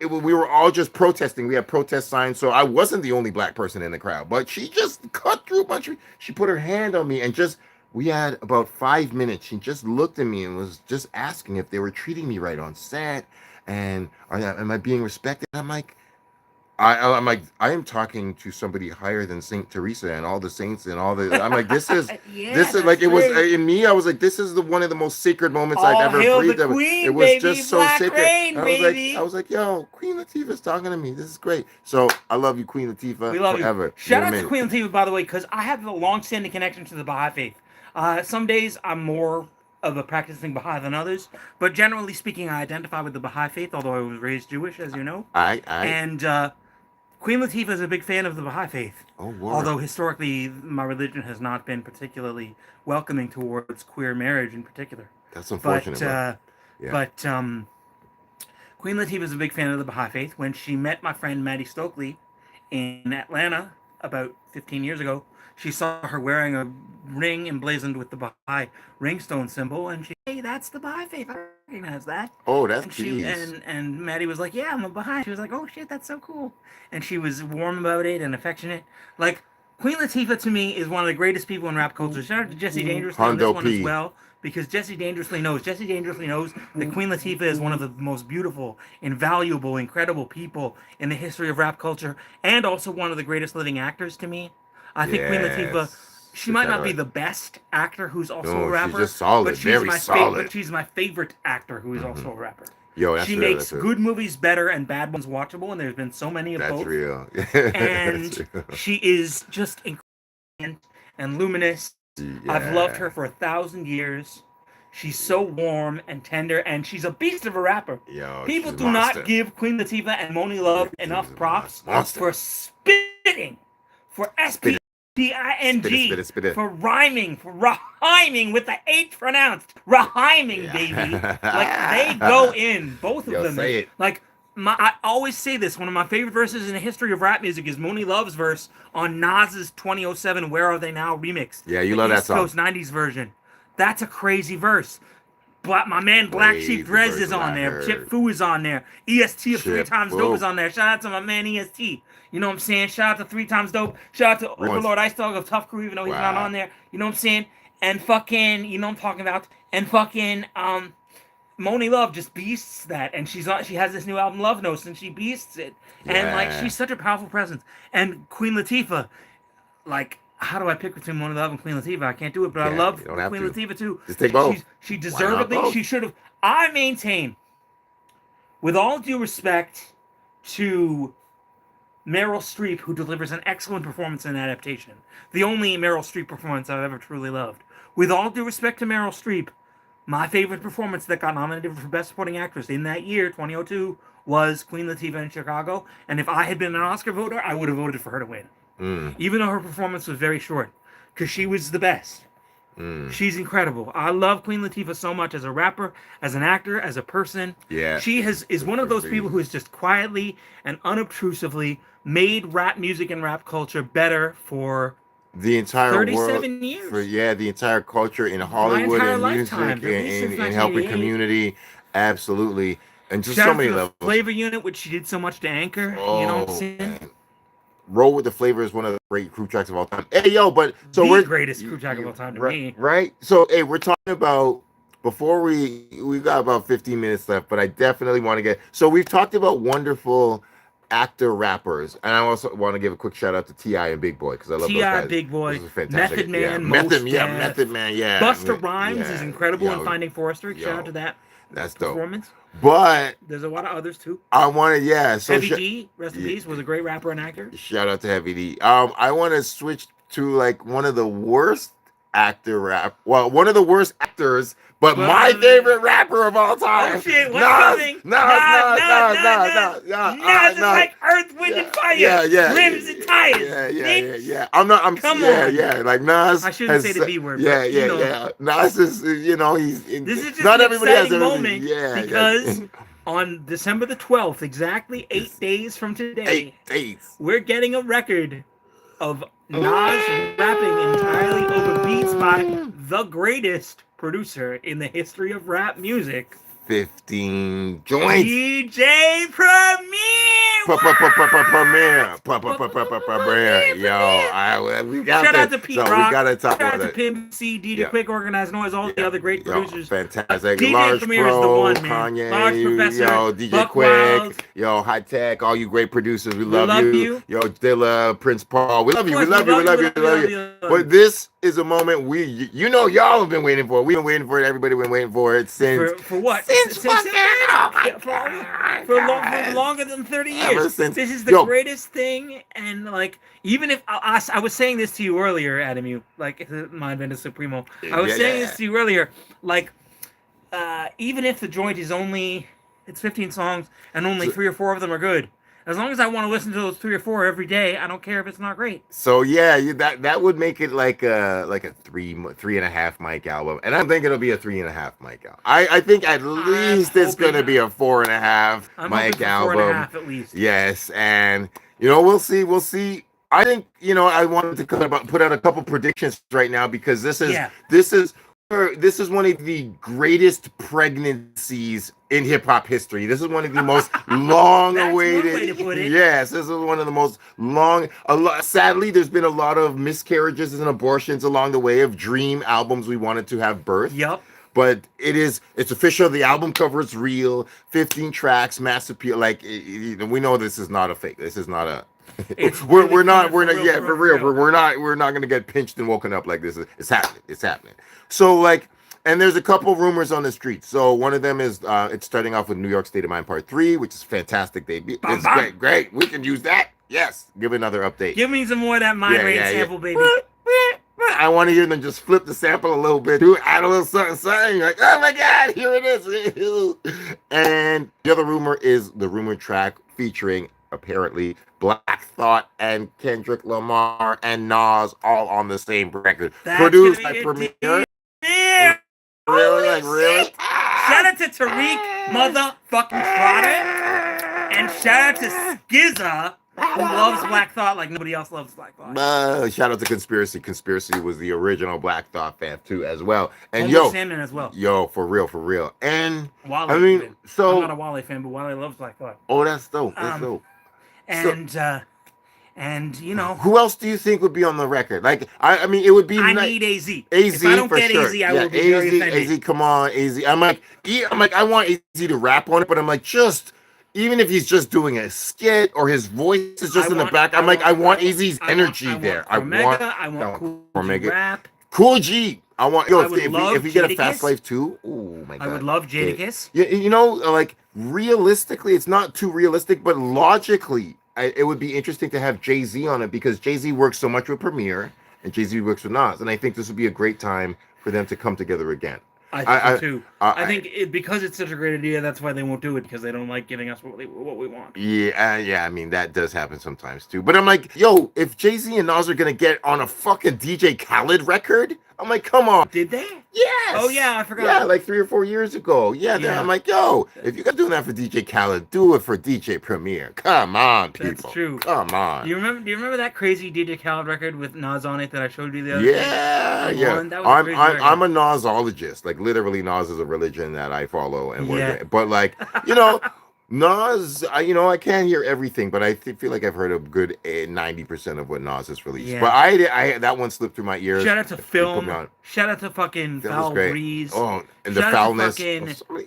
we were all just protesting. We had protest signs, so I wasn't the only black person in the crowd. But she just cut through a bunch of. She put her hand on me and we had about 5 minutes. She just looked at me and was just asking if they were treating me right on set, and am I being respected? I'm like, I'm like, I am talking to somebody higher than Saint Teresa and all the saints and all the. I'm like, this is like, it was in me. I was like, this is one of the most sacred moments I've ever breathed. It was just so sacred. I was like, yo, Queen Latifah's talking to me. This is great. So I love you, Queen Latifah. We love forever. You. Shout out to Queen Latifah, by the way, because I have a long-standing connection to the Baha'i faith. Some days I'm more of a practicing Baha'i than others, but generally speaking, I identify with the Baha'i faith, although I was raised Jewish, as you know. And Queen Latifah is a big fan of the Baha'i faith. Oh, wow. Although historically, my religion has not been particularly welcoming towards queer marriage in particular. That's unfortunate. But Queen Latifah is a big fan of the Baha'i faith. When she met my friend Maddie Stokely in Atlanta about 15 years ago, she saw her wearing a ring emblazoned with the Baha'i ringstone symbol, and she, hey, that's the Baha'i faith. I recognize that. Oh, that's and Maddie was like, yeah, I'm a Baha'i. She was like, oh shit, that's so cool. And she was warm about it and affectionate. Like, Queen Latifah to me is one of the greatest people in rap culture. Shout out to Jesse Dangerously on this one as well, because Jesse Dangerously knows that Queen Latifah is one of the most beautiful, invaluable, incredible people in the history of rap culture, and also one of the greatest living actors to me. I think Queen Latifah, she might not be the best actor who's also a rapper. She's just solid, very solid. But she's my favorite actor who is also a rapper. Yo, that's she real, makes good movies better and bad ones watchable, and there's been so many of both. That's real. And she is just incredible and luminous. I've loved her for 1,000 years. She's so warm and tender, and she's a beast of a rapper. Yo, People she's do a not monster. give Queen Latifah and Moni Love Queen enough Latifah's a props monster. for spitting, for Spit SPING, it, spit it. for rhyming with the H pronounced, rhyming, baby. Like, they go in, both of Yo, them. say it. Like, I always say this, one of my favorite verses in the history of rap music is Moni Love's verse on Nas's 2007 Where Are They Now remix. Yeah, you the love that East song. Coast 90s version. That's a crazy verse. But my man Black Crazy Sheep Drez verse is on I there. heard. Chip Fu is on there. EST of Chip 3 Times Fu. Dope is on there. Shout out to my man EST. You know what I'm saying? Shout out to 3 Times Dope. Shout out to Overlord Ice Dog of Tough Crew, even though he's not on there. You know what I'm saying? And fucking, you know what I'm talking about? And fucking, Moni Love just beasts that, and she has this new album Love Notes, and she beasts it, and like she's such a powerful presence. And Queen Latifah, like, how do I pick between Moni Love and Queen Latifah? I can't do it, but I love Queen Latifah too. Just take both. She deservedly, she should have. I maintain, with all due respect to Meryl Streep, who delivers an excellent performance in adaptation, the only Meryl Streep performance I've ever truly loved. With all due respect to Meryl Streep, my favorite performance that got nominated for Best Supporting Actress in that year, 2002, was Queen Latifah in Chicago. And if I had been an Oscar voter, I would have voted for her to win. Even though her performance was very short. Because she was the best. She's incredible. I love Queen Latifah so much as a rapper, as an actor, as a person. Yeah. She is one of those people who has just quietly and unobtrusively made rap music and rap culture better for the entire 37 world, years. The entire culture in Hollywood and music and helping community, absolutely, and just Shout so out many to the levels. Flavor Unit, which she did so much to Anchor. You know what I'm saying? Man. Roll with the Flavor is one of the great crew tracks of all time. Hey yo, but so the greatest crew track of all time to me. Right? So hey, we're talking about before we got about 15 minutes left, but I definitely want to get so we've talked about wonderful actor rappers, and I also want to give a quick shout out to T.I. and Big Boy because I love those guys. Big Boy, Method Man, Method Man, yeah. Busta Rhymes is incredible in Finding Forrester. Shout out to that. That's performance. Dope. But there's a lot of others too. I want to, so Heavy D, rest in peace, was a great rapper and actor. Shout out to Heavy D. I want to switch to like one of the worst one of the worst actors, but my favorite rapper of all time. Oh shit, what's coming? Nas is like Earth, Wind, and Fire. Rims and tires. Yeah. Come on. Like Nas. I shouldn't say the B word. Yeah. Nas is, he's. This is just not an everybody has exciting moment because on December the 12th, exactly 8 days from today, 8 days, we're getting a record of Nas rapping entirely over beats by the greatest producer in the history of rap music. 15 joints. DJ Premier. Premier. Yo, we got Shout out to Pete Rock. We gotta talk Shout about out to Pimp C, DJ Quick, Organized Noise, all the other great producers. Fantastic. DJ Large Premier Pro, is the one, man. Kanye, Large Professor, DJ Buck Quick, Wild. High Tech, all you great producers. We love you. Yo, Dilla, Prince Paul. We love you. But this is a moment y'all have been waiting for. We've been waiting for it. Everybody been waiting for it since. For what? Since for longer than 30 years. This is the greatest thing, and like even if I was saying this to you earlier, Adam, Mindbender Supremo. I was saying this to you earlier, like even if the joint is it's 15 songs and only 3 or 4 of them are good. As long as I want to listen to those 3 or 4 every day, I don't care if it's not great. So that would make it like a 3.5 mic album, and I think it'll be a 3.5 mic album. I think at least it's gonna be a 4.5 mic album. 4.5 at least. Yes, and we'll see. I think I wanted to put out a couple predictions right now because this is one of the greatest pregnancies in hip hop history. This is one of the most long-awaited. Yes, this is one of the most long. Sadly, there's been a lot of miscarriages and abortions along the way of dream albums we wanted to have birth. Yep. But it's official. The album cover is real. 15 tracks, mass appeal. Like we know this is not a fake. This is not a. We're not gonna get pinched and woken up like this. It's happening. So and there's a couple rumors on the street. So one of them is it's starting off with New York State of Mind Part 3, which is fantastic. It's great. We can use that. Yes. Give another update. Give me some more of that mind rate sample, baby. I want to hear them just flip the sample a little bit, do add a little something, something. You're like, oh my God, here it is. And the other rumor is the rumored track featuring apparently Black Thought and Kendrick Lamar and Nas all on the same record. That's Produced by gonna be a Premier. Yeah. Really? Like, really? Shout out to Tariq motherfucking Trotter. And shout out to Skizza, who loves Black Thought like nobody else loves Black Thought. Shout out to Conspiracy. Conspiracy was the original Black Thought fan too, as well. And Homeless Sandman as well. Yo, for real. And Wale, I mean, so I'm not a Wale fan, but Wale loves Black Thought. Oh, that's dope. That's dope. And you know, who else do you think would be on the record? Like, I mean, it would be. I need AZ. AZ if I don't for get sure. AZ, I will be very offended. AZ, come on, AZ. I'm like, I want AZ to rap on it, but I'm like, even if he's just doing a skit or his voice is just in the back, I want AZ's energy there. I want Cool G rap. Cool G. I want. If you get a Fast Jadakiss. Life too, oh my God. I would love Jadakiss. You know, like realistically, it's not too realistic, but logically, it would be interesting to have Jay-Z on it because Jay-Z works so much with Premier and Jay-Z works with Nas, and I think this would be a great time for them to come together again. I think so too. I think because it's such a great idea, that's why they won't do it, because they don't like giving us what we want. Yeah. I mean, that does happen sometimes too. But I'm like, yo, if Jay-Z and Nas are gonna get on a fucking DJ Khaled record, I'm like, come on. Did they? Yes. Oh yeah, I forgot. Yeah, like 3 or 4 years ago. Yeah. I'm like, yo, if you guys doing that for DJ Khaled, do it for DJ Premier. Come on, people. That's true. Come on. Do you remember that crazy DJ Khaled record with Nas on it that I showed you the other day? Yeah. I'm a Nasologist. Like literally, Nas is a religion that I follow and work. But like, you know. Nas, I can't hear everything, but I feel like I've heard a good 90% of what Nas has released. Yeah. But I that one slipped through my ears. Shout out to Film. Shout out to fucking Foul Breeze. Oh, and the foulness.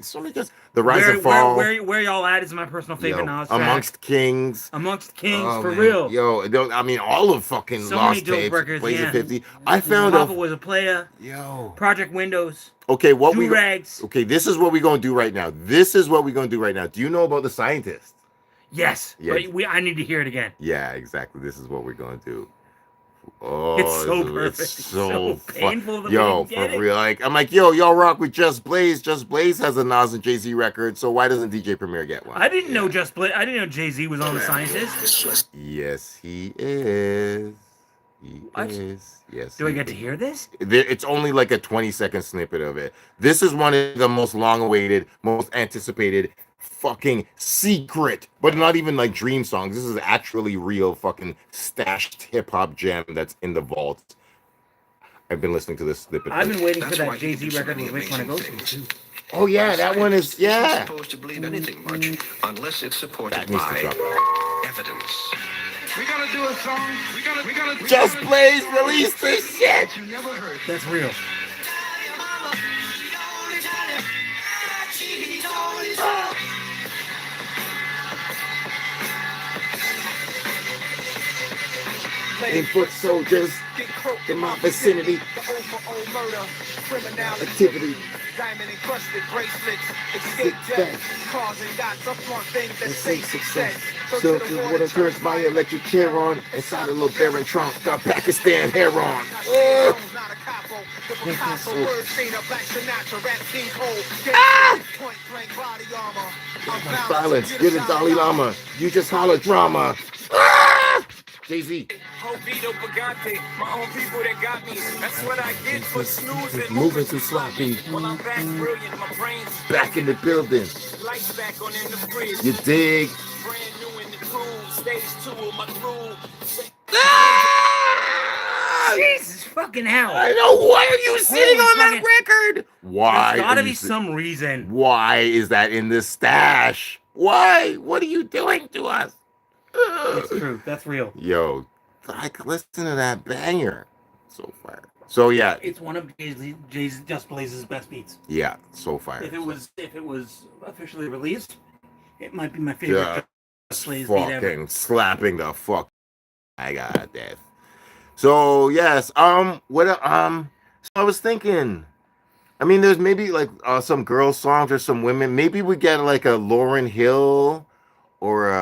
So many just the rise and fall. Where y'all at is my personal favorite Nas track. Amongst Kings, for real. Yo, I mean, all of fucking so Lost many dope Tapes, records, Blazer 50. I found Papa was a player. Yo. Project Windows. Okay, Rags. Okay, this is what we're gonna do right now. Do you know about The Scientist? Yes. But I need to hear it again. Yeah, exactly. This is what we're gonna do. Oh, it's so perfect. It's so painful. Yo, for real. Like, I'm like, y'all rock with Just Blaze. Just Blaze has a Nas and Jay-Z record, so why doesn't DJ Premier get one? I didn't know Just Blaze. I didn't know Jay-Z was on The Scientist. Yes, he is. Yes. Do I get to hear this? It's only like a 20-second snippet of it. This is one of the most long-awaited, most anticipated fucking secret, but not even like dream songs. This is actually real fucking stashed hip-hop gem that's in the vault. I've been listening to this snippet. I've been waiting for that Jay-Z record with Which One to Go To. Oh yeah, that one is Not supposed to believe anything much unless it's supported by evidence. We gotta do a song. We gotta Just Blaze release this shit. You never heard. That's real. And foot soldiers in my vicinity. Activity. Diamond encrusted bracelets, escape death, cars and yachts up on things that say success. So the water turns my electric chair on inside a little Baron trunk, got Pakistan hair on. Silence, you're the Dalai Lama. You just holler drama. Jay-Z. Vito Pagante, my own people that got me. That's what I get for snoozing. Moving too sloppy. Well, I'm back brilliant, my brain's back in the building. Lights back on in the fridge. You dig? Brand new in the groove. Stage 2 of my groove. Jesus fucking hell. I know. Why are you sitting on that record? Why? There's gotta be some reason. Why is that in the stash? Why? What are you doing to us? It's true. That's real. Yo, like, listen to that banger. So fire. So yeah, it's one of Jay's Just Blaze's best beats. Yeah, so fire. If it was officially released, it might be my favorite Just Blaze beat ever. Fucking slapping the fuck. I got that. So yes, so I was thinking. I mean, there's maybe like some girl songs or some women. Maybe we get like a Lauryn Hill or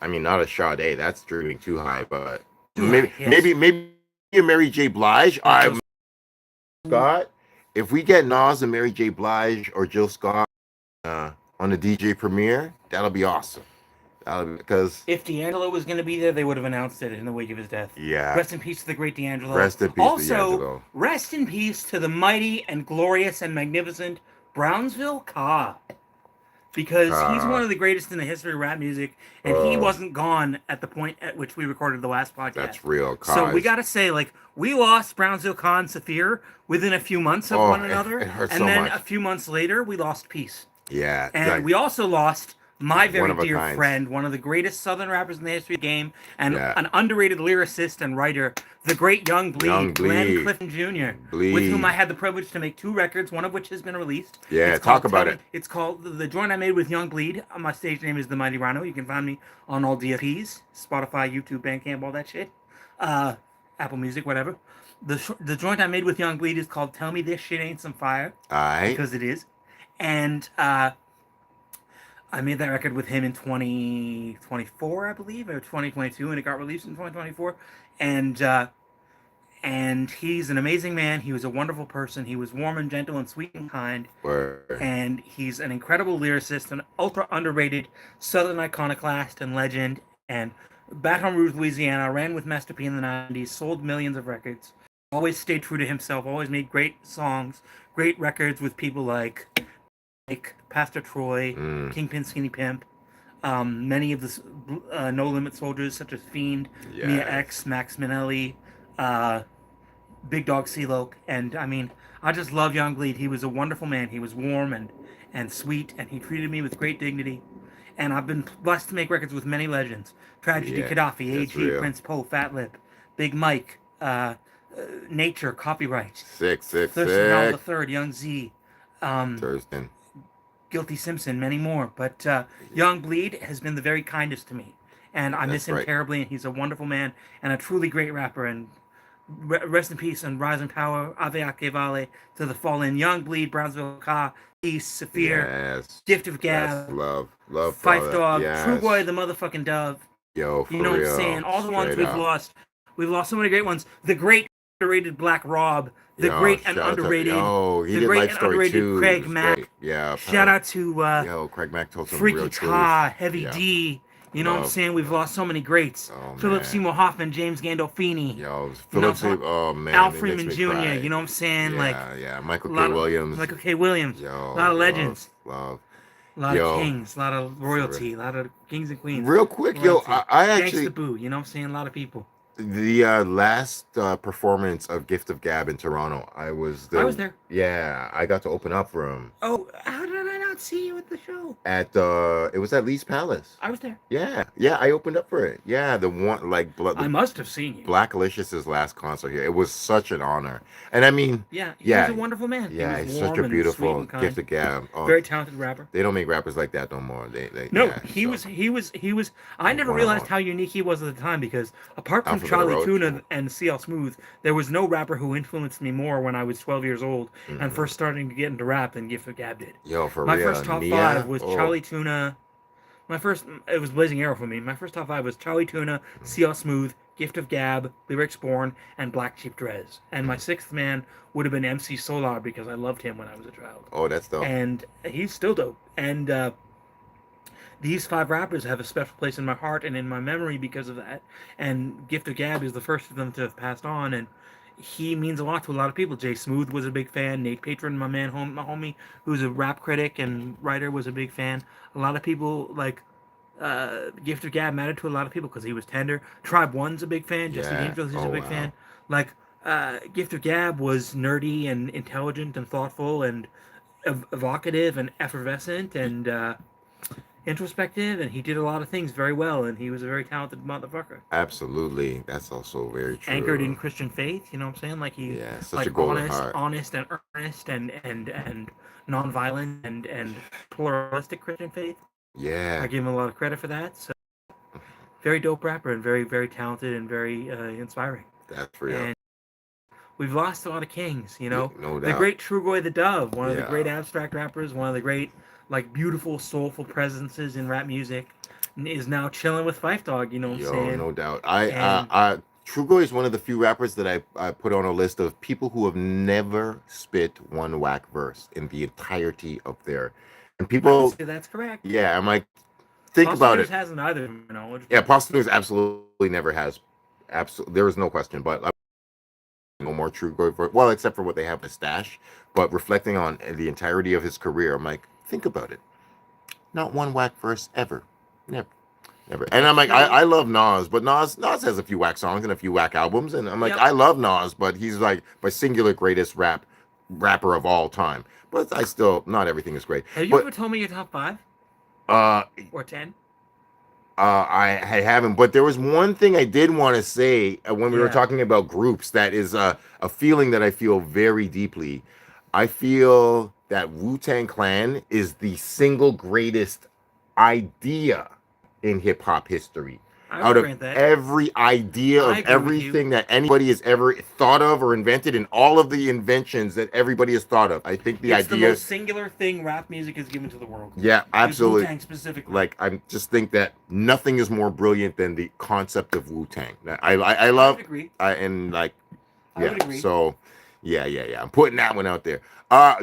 I mean, not a Sade. That's dreaming too high, but maybe and Mary J. Blige. I'm Scott. If we get Nas and Mary J. Blige or Jill Scott on the DJ premiere, that'll be awesome. That'll be because If D'Angelo was going to be there, they would have announced it in the wake of his death. yeah. Rest in peace to the great D'Angelo. Rest in peace also, to D'Angelo. rest in peace to the mighty and glorious and magnificent Brownsville Ka. Because he's one of the greatest in the history of rap music, and he wasn't gone at the point at which we recorded the last podcast. That's real. So we got to say, like, we lost Brownsville Ka and Saphir within a few months of one another. It hurts and so then much. a few months later, we lost Peace. Yeah. And we also lost my very One of a dear kind. friend, one of the greatest Southern rappers in the history of the game, and Yeah. an underrated lyricist and writer, the great Young Bleed, Young Glenn Bleed. Clifton Jr., Bleed. with whom I had the privilege to make 2 records, one of which has been released. Yeah, It's talk called about Tell it. Me- It's called the joint I made with Young Bleed. My stage name is the Mighty Rhino. You can find me on all DSPs, Spotify, YouTube, Bandcamp, all that shit, Apple Music, whatever. The joint I made with Young Bleed is called Tell Me This Shit Ain't Some Fire. Alright. Because it is. And I made that record with him in 2024, I believe, or 2022, and it got released in 2024. And he's an amazing man. He was a wonderful person. He was warm and gentle and sweet and kind. Word. And he's an incredible lyricist, an ultra underrated Southern iconoclast and legend. And Baton Rouge, Louisiana, ran with Master P in the 90s, sold millions of records. Always stayed true to himself, always made great songs, great records with people like Pastor Troy, Kingpin Skinny Pimp, many of the No Limit Soldiers such as Fiend, Mia X, Max Minnelli, Big Dog CeeLo, and I mean, I just love Young Bleed. He was a wonderful man. He was warm and sweet, and he treated me with great dignity. And I've been blessed to make records with many legends: Tragedy, Gaddafi, that's AG, real. Prince Poe, Fat Lip, Big Mike, Nature, Copyright, Sick. Thurston Howell III, Young Z, Thurston. Guilty Simpson, many more. But Young Bleed has been the very kindest to me. And I miss him right. terribly, and he's a wonderful man and a truly great rapper. And rest in peace and rise in power, Ave Ake Vale, to the fallen Young Bleed, Brownsville Ka, Peace, Saphir, Yes. Gift of Gab, Yes. Love. Fife brother. Dog, Yes. True Boy, the motherfucking Dove. Yo, for You know real. what I'm saying? All the ones Straight we've up. lost. We've lost so many great ones. The great underrated Black Rob, the Yo, great and shout out to- underrated, Yo, he the did great Life and Story underrated 2. Craig It was Mack. great. Yeah. Shout out to Yo, Craig Mack told some Freaky real Ta, truth. Heavy Yeah. D. You know what I'm Love. saying? We've lost so many greats. Oh, Philip man. Seymour Hoffman, James Gandolfini, Yo, You know Philip. what I'm Oh man. Al it makes Freeman me Jr. cry. You know what I'm saying? Yeah, Like yeah. Michael a K. lot of- Williams. Michael K. Williams. Yo, a lot of legends. Love. A lot Yo. of kings. A lot of royalty. A lot of kings and queens. Real quick, yo, Royalty. I actually Gangsta Boo. You know what I'm saying? A lot of people. the last performance of Gift of Gab in Toronto. I was there. Yeah, I got to open up for him Oh, how did I not see you at the show? at it was at Lee's Palace. I was there. Yeah, I opened up for it. Yeah, the one like I must have seen you. Blackalicious' last concert here. It was such an honor, and I mean, Yeah, Yeah. he's a wonderful man. yeah, he was he's warm such a and beautiful sweet and kind. Gift of Gab. Oh, Very talented rapper. they don't make rappers like that no more. They No, yeah, he so. was. I never Wow. realized how unique he was at the time because apart from Alphabet Charlie Road. Tuna and CL Smooth, there was no rapper who influenced me more when I was 12 years old and first starting to get into rap than Gift of Gab did. Yo, for My real. first top Nia? 5 was Oh, Charlie Tuna. It was Blazing Arrow for me. My first top 5 was Charlie Tuna, CL Smooth, Gift of Gab, Lyrics Born, and Black Cheap Drez. And my sixth man would have been MC Solar because I loved him when I was a child. Oh, that's dope. And he's still dope. And these 5 rappers have a special place in my heart and in my memory because of that. And Gift of Gab is the first of them to have passed on, and he means a lot to a lot of people. Jay Smooth was a big fan. Nate Patron, my homie, who's a rap critic and writer, was a big fan. A lot of people like Gift of Gab mattered to a lot of people because he was tender. Tribe One's a big fan. Jesse Yeah. Dangerous is Oh, a big wow. fan. Like Gift of Gab was nerdy and intelligent and thoughtful and evocative and effervescent and introspective, and he did a lot of things very well, and he was a very talented motherfucker. Absolutely. That's also very true. Anchored in Christian faith, you know what I'm saying? Like he, Yeah, such like a golden honest, heart. honest and earnest and nonviolent and pluralistic Christian faith. Yeah. I give him a lot of credit for that. So very dope rapper and very, very talented and very inspiring. That's real. And we've lost a lot of kings, you know. No The doubt. great Trugoy the Dove, one of the Yeah. great abstract rappers, one of the great, like, beautiful, soulful presences in rap music, is now chilling with Fife Dog, you know what I'm Yo, saying? no doubt. And- Trugoy is one of the few rappers that I put on a list of people who have never spit one whack verse in the entirety of their. And I would people, say that's correct. yeah, I'm like, think about Posthumous it. hasn't either, to my knowledge. Yeah, Posthumous absolutely never has. Absolutely, there is no question. But no more Trugoy for well, except for what they have a stash. But reflecting on the entirety of his career, I'm like, think about it. Not one whack verse ever. Never. Never. And I'm like, I love Nas, but Nas has a few whack songs and a few whack albums, and I'm like, Yep. I love Nas, but he's like my singular greatest rapper of all time. But I still not everything is great. Have you But ever told me your top 5 uh or 10? I haven't, but there was one thing I did want to say when we were Yeah. talking about groups that is a feeling that I feel very deeply. I feel that Wu-Tang Clan is the single greatest idea in hip hop history. I Out would of grant that. every idea I of agree with you. everything that anybody has ever thought of or invented, and all of the inventions that everybody has thought of, I think the It's the idea, most singular thing rap music has given to the world. yeah, absolutely. Wu-Tang specifically. Like I just think that nothing is more brilliant than the concept of Wu-Tang. I I love would agree. and like I yeah. would agree. So yeah. I'm putting that one out there.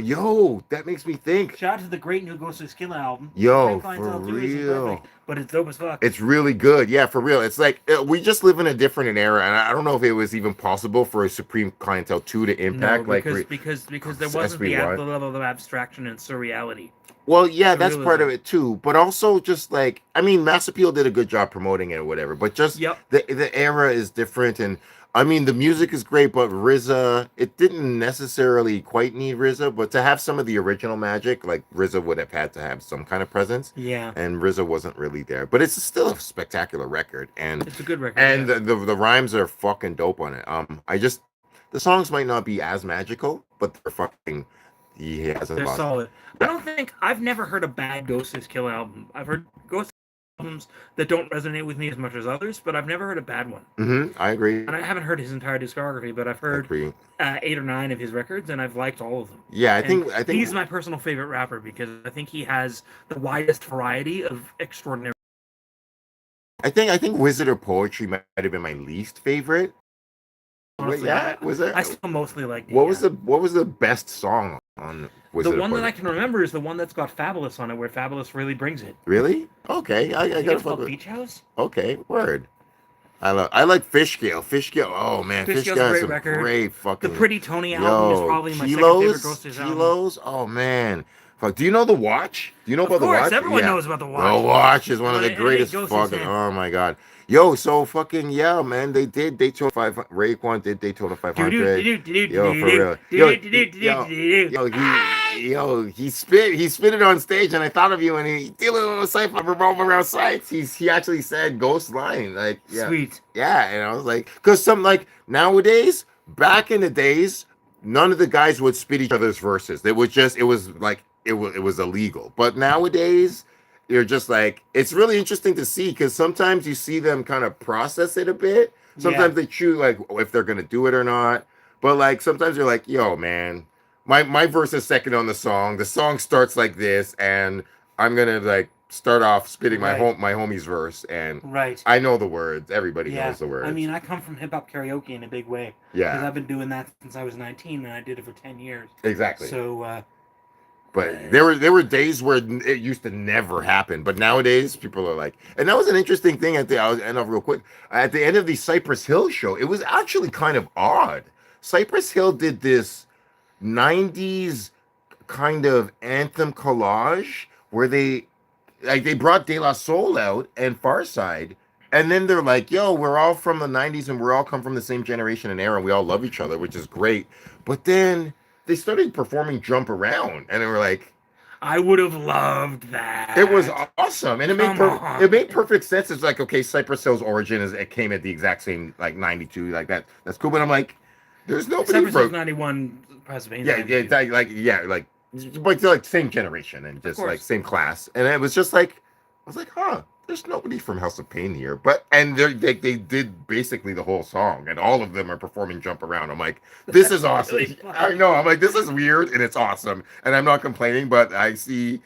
Yo, that makes me think. Shout out to the great new Ghost of Skilla album. Yo, Supreme Clientele for 2 isn't real. perfect, but it's dope as fuck. It's really good. Yeah, for real. It's like we just live in a different era, and I don't know if it was even possible for a Supreme Clientele 2 to impact no, because, like because there wasn't the SB1. level of abstraction and surreality. Well, yeah, that's part of Surrealism. it too. But also, just like I mean, Mass Appeal did a good job promoting it or whatever. But just Yep. the era is different, and I mean, the music is great. But RZA, it didn't necessarily quite need RZA, but to have some of the original magic, like RZA would have had to have some kind of presence, Yeah. and RZA wasn't really there. But it's still a spectacular record, and It's a good record. and yeah. the rhymes are fucking dope on it. I just the songs might not be as magical, but they're fucking. He hasn't They're lost. solid. I've never heard a bad Ghostface Killah album. I've heard Ghost albums that don't resonate with me as much as others, but I've never heard a bad one. I agree. And I haven't heard his entire discography, but I've I heard agree. 8 or 9 of his records, and I've liked all of them. Yeah, I And think he's my personal favorite rapper because I think he has the widest variety of extraordinary. I think Wizard of Poetry might have been my least favorite. Honestly, Yeah, was it? I still mostly like. What was the best song on Wizard The of one that I Poetry? can remember is the one that's got Fabulous on it, where Fabulous really brings it. Really? Okay, I I think gotta it's fuck called with. Beach House. Okay, word. I like Fishgale. Fishgale. Oh man, Fishgale's a Fishgale great is a record. great fucking. The Pretty Tony album is probably my second favorite Ghostface album. Kilos. Oh man. Fuck. Do you know The Watch? Do you know Of about The course, Watch? everyone Yeah. knows about The Watch. The Watch is one of the Hey, greatest Ghostface, fucking. man. Oh my god. Yo, so fucking yeah, man. They did Daytona 500. Raekwon did Daytona 500. Yo, for real. He spit it on stage, and I thought of you, and he did a little cipher revolve around sights. He actually said ghost line, like yeah, Sweet. yeah, and I was like, because some like nowadays, back in the days, none of the guys would spit each other's verses. It was illegal. But nowadays, you're just like it's really interesting to see because sometimes you see them kind of process it a bit. Sometimes they choose like if they're gonna do it or not. But like sometimes you're like, yo, man, my verse is second on the song. The song starts like this, and I'm gonna like start off spitting my Right. my homie's verse, and Right. I know the words. Everybody Yeah. knows the words. I mean, I come from hip hop karaoke in a big way because yeah, I've been doing that since I was 19, and I did it for 10 years. exactly. So But there were days where it used to never happen. But nowadays, people are like, and that was an interesting thing. I'll end off real quick. At the end of the Cypress Hill show, it was actually kind of odd. Cypress Hill did this 90s kind of anthem collage where they brought De La Soul out and Farside. And then they're like, yo, we're all from the 90s and we're all come from the same generation and era. And we all love each other, which is great. But then they started performing Jump Around. And they were like, I would have loved that. it was awesome. And it made, Come on. it made perfect sense. It's like, okay, Cypress Hill's origin it came at the exact same, like 92, like that. That's cool. But I'm like, there's nobody Cypress for, Hill's 91, Pennsylvania. but like same generation and just course. like same class. And it was just like, I was like, huh, there's nobody from House of Pain here. But and they did basically the whole song, and all of them are performing Jump Around. I'm like, this is awesome. really fun. I know. I'm like, this is weird and it's awesome, and I'm not complaining. But I see,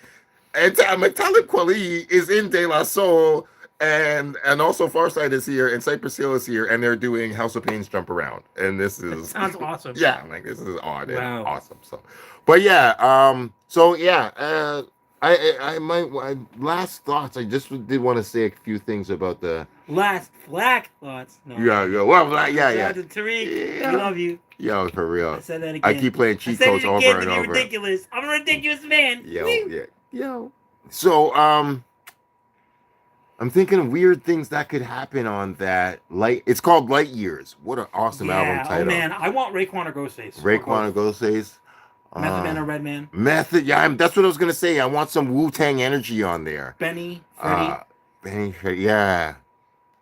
and I'm like, Talib Kweli is in De La Soul. and also Farside is here, and Cypress Hill is here, and they're doing House of Pain's Jump Around, and this is Sounds awesome. yeah, I'm like this is odd and Wow. awesome. So, but yeah, so yeah, my last thoughts. I just did want to say a few things about the Last black thoughts. No. yeah, well, yeah. Shout out to Tariq. Yeah. We love you. Yo, for real. I said that again. I keep playing cheat codes over and over. Ridiculous. I'm a ridiculous man. Yo. So, I'm thinking of weird things that could happen on that light. It's called Light Years. What an awesome album title. Oh man, I want Raekwon or Ghostface. Raekwon or Ghostface. Method Man or Redman. Method. Yeah, that's what I was gonna say. I want some Wu-Tang energy on there. Benny, Freddie. Yeah.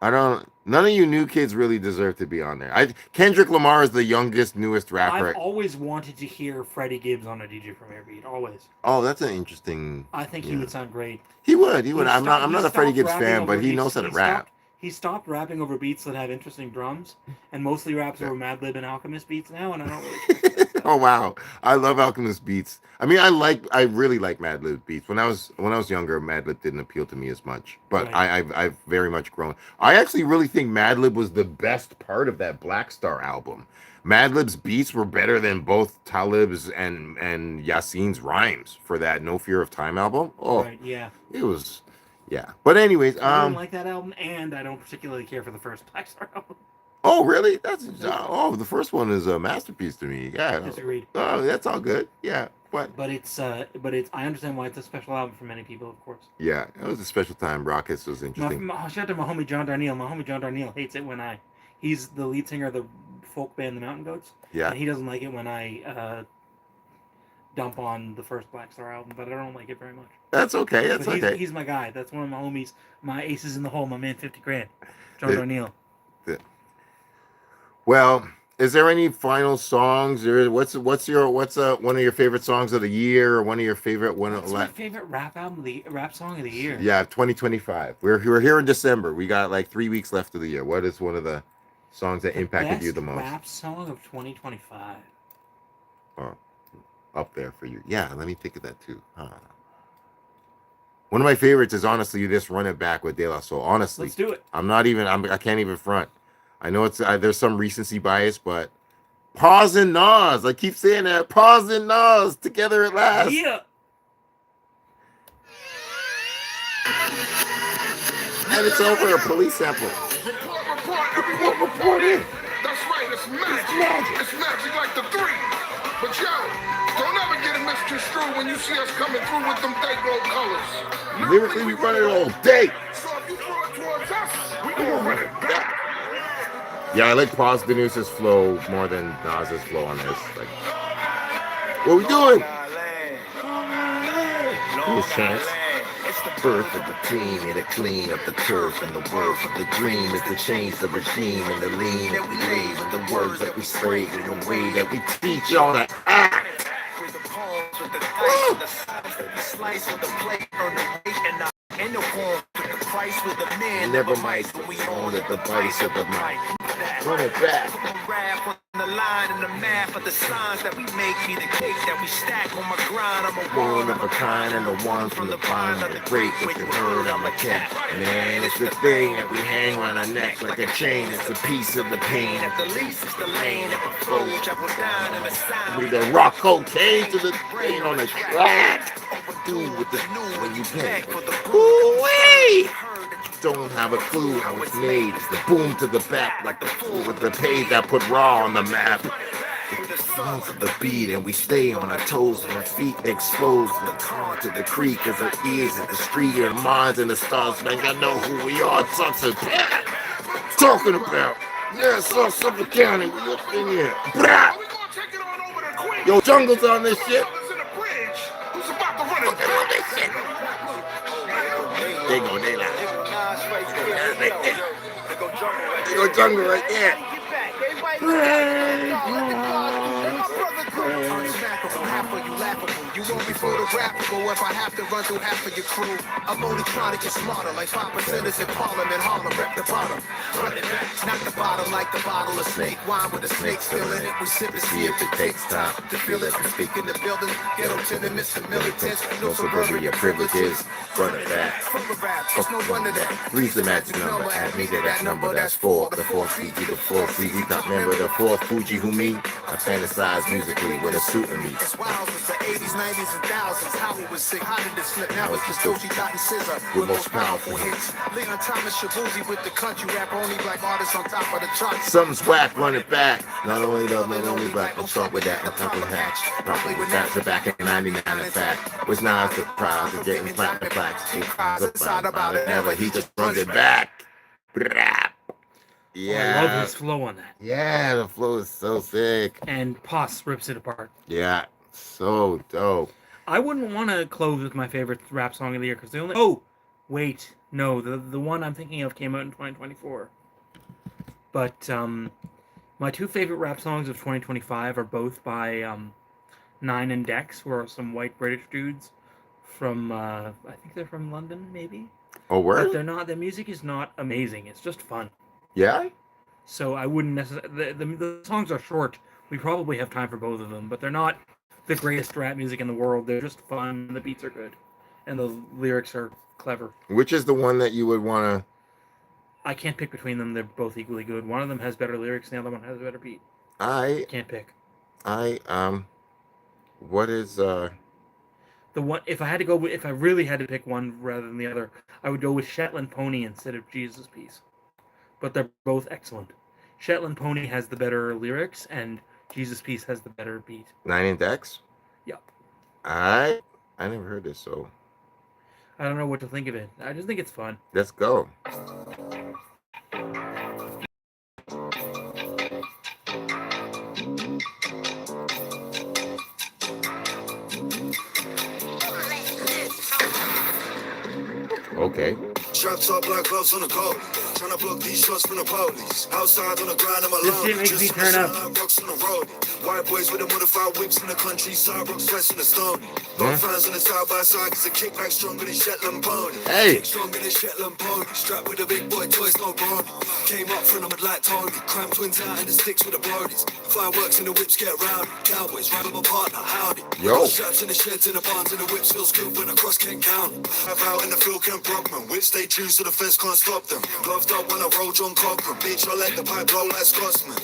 None of you new kids really deserve to be on there. Kendrick Lamar is the youngest, newest rapper. I've always wanted to hear Freddie Gibbs on a DJ Premier beat. Always. Oh, that's an interesting. I think he would sound great. He would. I'm not a Freddie Gibbs fan, but he knows how to rap. He stopped rapping over beats that have interesting drums, and mostly raps over Madlib and Alchemist beats now, and I don't really. Oh wow, I love Alchemist beats. I mean, I really like Madlib beats. When I was younger, Madlib didn't appeal to me as much, but right. I've very much grown. I actually really think Madlib was the best part of that Black Star album. Madlib's beats were better than both Talib's and Yasin's rhymes for that No Fear of Time album. Oh, right, yeah, it was. Yeah, but anyways, I don't like that album, and I don't particularly care for the first Black Star album. Oh, really? That's the first one is a masterpiece to me. Yeah, disagreed. Oh, that's all good. Yeah, but it's I understand why it's a special album for many people, of course. Yeah, it was a special time. Rockets was interesting. Shout out to my homie John Darnielle. My homie John Darnielle hates it when he's the lead singer of the folk band The Mountain Goats. Yeah, and he doesn't like it when I dump on the first Black Star album, but I don't like it very much. That's okay. That's okay. He's my guy. That's one of my homies. My aces in the hole. My man, 50 grand. John Darnielle. Well, is there any final songs? Or what's one of your favorite songs of the year? Or one of your favorite What's my favorite rap song of the year? Yeah, 2025. We're here in December. We got like 3 weeks left of the year. What is one of the songs that impacted you the most? Rap song of 2025. Oh, up there for you. Yeah, let me think of that too. One of my favorites is honestly this Run It Back with De La Soul. Honestly, let's do it. I can't even front. I know it's there's some recency bias, but Pause and Nas. I keep saying that. Pause and Nas together at last. Yeah. And it's over. A police sample. Report in. That's right. It's magic. It's magic like the three. But yo, don't ever get it misconstrued when you see us coming through with them Dayglow colors. Lyrically, we run it all day. So if you throw it towards us, we gonna run it back. Yeah, I like Pause Benusa's flow more than Nas's flow on this. Like, what we doing? Cool chance. It's the birth of the clean and the clean of the turf, and the worth of the dream is to change the regime and the lean that we leave and the words that we spray and the way that we teach y'all to act. with the palms, with the dice, with the size, with the slice, with the plate, on the weight, and the in the form, with the price, with the man, never mice, but we own the device of the mic. Run it The back. rap on the line and the math of the signs that we make be the cake that we stack on my grind. I'm a One of a kind and the one from the vine of the break with the word I'm a cat. Man, it's the thing that we hang on our neck like a chain. It's a piece of the pain. at the least, it's the lane that we flow, travel down and the sign. We the rock cocaine to the brain on the track. Do with the new when you pay. Ooh-wee! Don't have a clue how it's made. It's the boom to the back like the fool with the page that put raw on the map. The sounds of the beat and we stay on our toes and our feet exposed. The car to the creek as our ears at the street and minds and the stars. Man, I know who we are. Sons of talking about. Yeah, Suffolk County. We up in here. Blah. Yo, Jungle's on this shit. They go daylight. They go jungle right there. You won't be photographical if I have to run through half of your crew. I'm only trying to get smarter, like 5% is in Parliament, Harlem, rep the bottom. Run it back, not the bottom like the bottle of snake wine with a snake still in it. We sip and see if it takes time to feel it. We speak in the building, ghetto tenements and militants, no suburbia privileges. Run it back, from the rap, it's no wonder that. Three's the magic number, add me to that number, that's 4. The 4th Fuji, the 4th Fuji, not remember the 4th Fuji who me? I fantasize musically with a suit in me. It's wild, it's the 80s, 90s, and thousands. How it was sick, how did it slip? Now it's just Doji Dot and Scissor with most powerful hits. Leon Thomas Shabuzi with the country rap, only black artists on top of the charts. Something's whack, run it back. Not only love, not only black, I'll start with that, I'll top of the hatch. Probably with that, the back in 99, in fact. Was Nas the prize of getting flat the blacks. He cries inside about it, never, he just runs it back. Yeah. I love his flow on that. Yeah, the flow is so sick. And Poss rips it apart. Yeah, so dope. I wouldn't want to close with my favorite rap song of the year because the only. Oh, wait, no, the one I'm thinking of came out in 2024. But my two favorite rap songs of 2025 are both by Nine and Dex, who are some white British dudes from I think they're from London, maybe. Oh, where? But they're not. Their music is not amazing. It's just fun. Yeah. So I wouldn't necessarily. The songs are short. We probably have time for both of them, but they're not the greatest rap music in the world. They're just fun. And the beats are good, and the lyrics are clever. Which is the one that you would want to? I can't pick between them. They're both equally good. One of them has better lyrics, and the other one has a better beat. I can't pick. What is the one? If I had to go, if I really had to pick one rather than the other, I would go with Shetland Pony instead of Jesus Piece. But they're both excellent. Shetland Pony has the better lyrics, and Jesus Piece has the better beat. Nine and Dex? Yep. I never heard this, so I don't know what to think of it. I just think it's fun. Let's go. Okay. Strapped up like gloves on the go. Trying to block these shots from the police. Outside on the grind, I'm This alone. shit makes me turn up. Like rocks on the road. White boys with the modified whips in the countryside. Rocks fresh in the stone. Got fans on the side by side. Cause the kickback stronger than Shetland Pony. Hey. Stronger than Shetland Pony. Strapped with a big boy toys, no bone. Came up from them like Tony. Cram twins out in the sticks with the brodies. Fireworks in the whips get round. Cowboys ride with my partner, howdy. Yo. Straps in the sheds in the barns and the whips feel good when I cross Kent County. Have out in the field Kent Brockman. Whips stay true so the fence can't stop them. Gloved up when I roll John Cochran. Bitch, I let the pipe blow like Scotsman.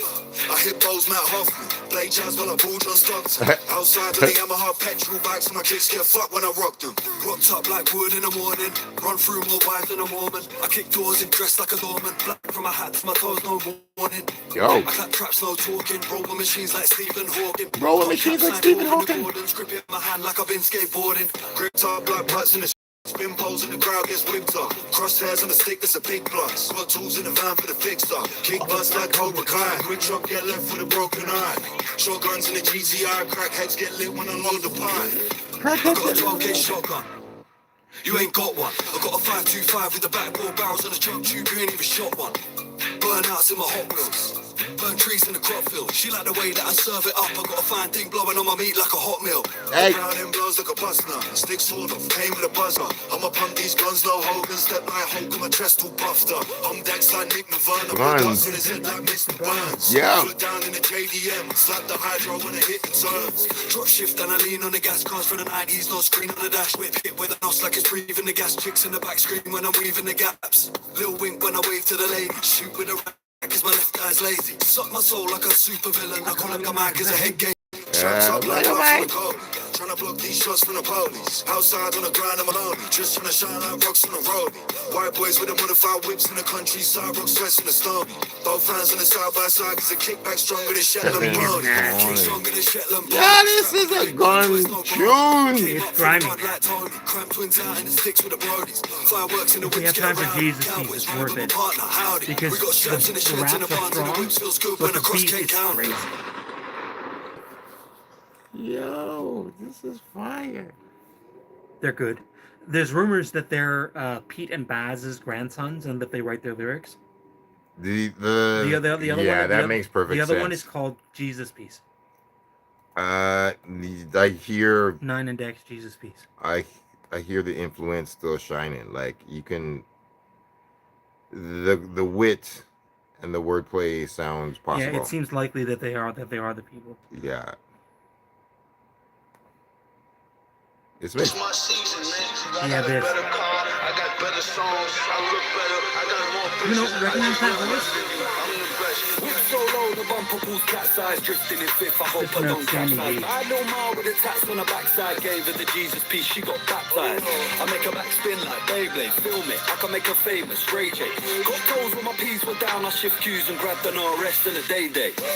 I hit bowls Matt Hoffman. Blade jazz while I pull John Stockton. Outside of the Yamaha petrol bikes, my kicks get fucked when I rock them. Rocked up like wood in the morning. Run through more wives than a Mormon. I kick doors and dress like a doorman. Black from my hat to my toes, no warning. Yo. I clap traps, no talking. Rolling machines like Stephen Hawking. Rolling machines like Stephen Hawking. Grip it in my hand like I've been skateboarding. Gripped up black butts in the spin poles in the crowd gets whipped up. Crosshairs on the stick, that's a big plus. Got tools in the van for the fix up. Kick butts like Cobra Kai. Quick chop get left with a broken eye. Shotguns in the GZI. Crack heads get lit when I load the pie. I got a 12 gauge shotgun. You ain't got one. I got a 525 with the backboard barrels on the jump tube. You ain't even shot one. Burnouts in my Hot Wheels. Burn trees in the crop field. She like the way that I serve it up. I got a fine thing blowing on my meat like a hot meal. Hey. Brown and blows like a bustler. Stick sword off, came with a buzzer. I'ma pump these guns, no Hogan. Step like Hulk, and my chest all puffed up. I'm Dex like Nick Nirvana. Put dust in his head like Mr. Burns. Yeah. Foot down in the JDM. Slap the hydro when I hit the turns. Drop shift and I lean on the gas. Cars from the 90s, no screen on the dash. Whip hit with a nos like it's breathing the gas. Chicks in the back scream when I'm weaving the gaps. Little wink when I wave to the lady. Shoot with a cause my left eye's lazy. Suck my soul like a super villain. I call him the man cause I hate game. Trying to block these shots from the police. Outside on the grind, I'm alone. Just trying to shine like rocks on the road. White boys with the modified whips in the countryside. Rocks fresh in the stone. Both fans on the side by side cause the kickback stronger than Shetland Pony. Stronger than Shetland Pony. Yeah, this is a gun tune. It's grimy. Cram twins out in the sticks with the brodies. Fireworks in the If we whips have time get for round. Jesus Piece, Cowboys it's ride worth with it. my partner, howdy. Because We got straps in the sheds in the raps are barns and the strong, whips feels good but when I the cross beat Kent is County. crazy. Yo, this is fire. They're good. There's rumors that they're Pete and Baz's grandsons and that they write their lyrics. The other yeah, one, that makes perfect sense. The other one sense. is called Jesus Piece. The I hear Nine Index, Jesus Peace. I hear the influence still shining. Like you can the wit and the wordplay sounds Yeah, possible. it seems likely that they are the people. Yeah. It's It's me. my season, man. Yeah, I got this. a better car, I got better songs, I look better, I got more You know, bitches. recognize that voice? I'm the best. Whip so low, the bumper pulls cat size, drifting in fifth. I hope It's I an don't outstanding capsize. beat. I know Ma with the tats on the backside, gave her the Jesus piece, she got baptized. I make her back spin like Beyblade, film it, I can make her famous, Ray J. Got toes when my P's were down, I shift cues and grabbed an RS in a day.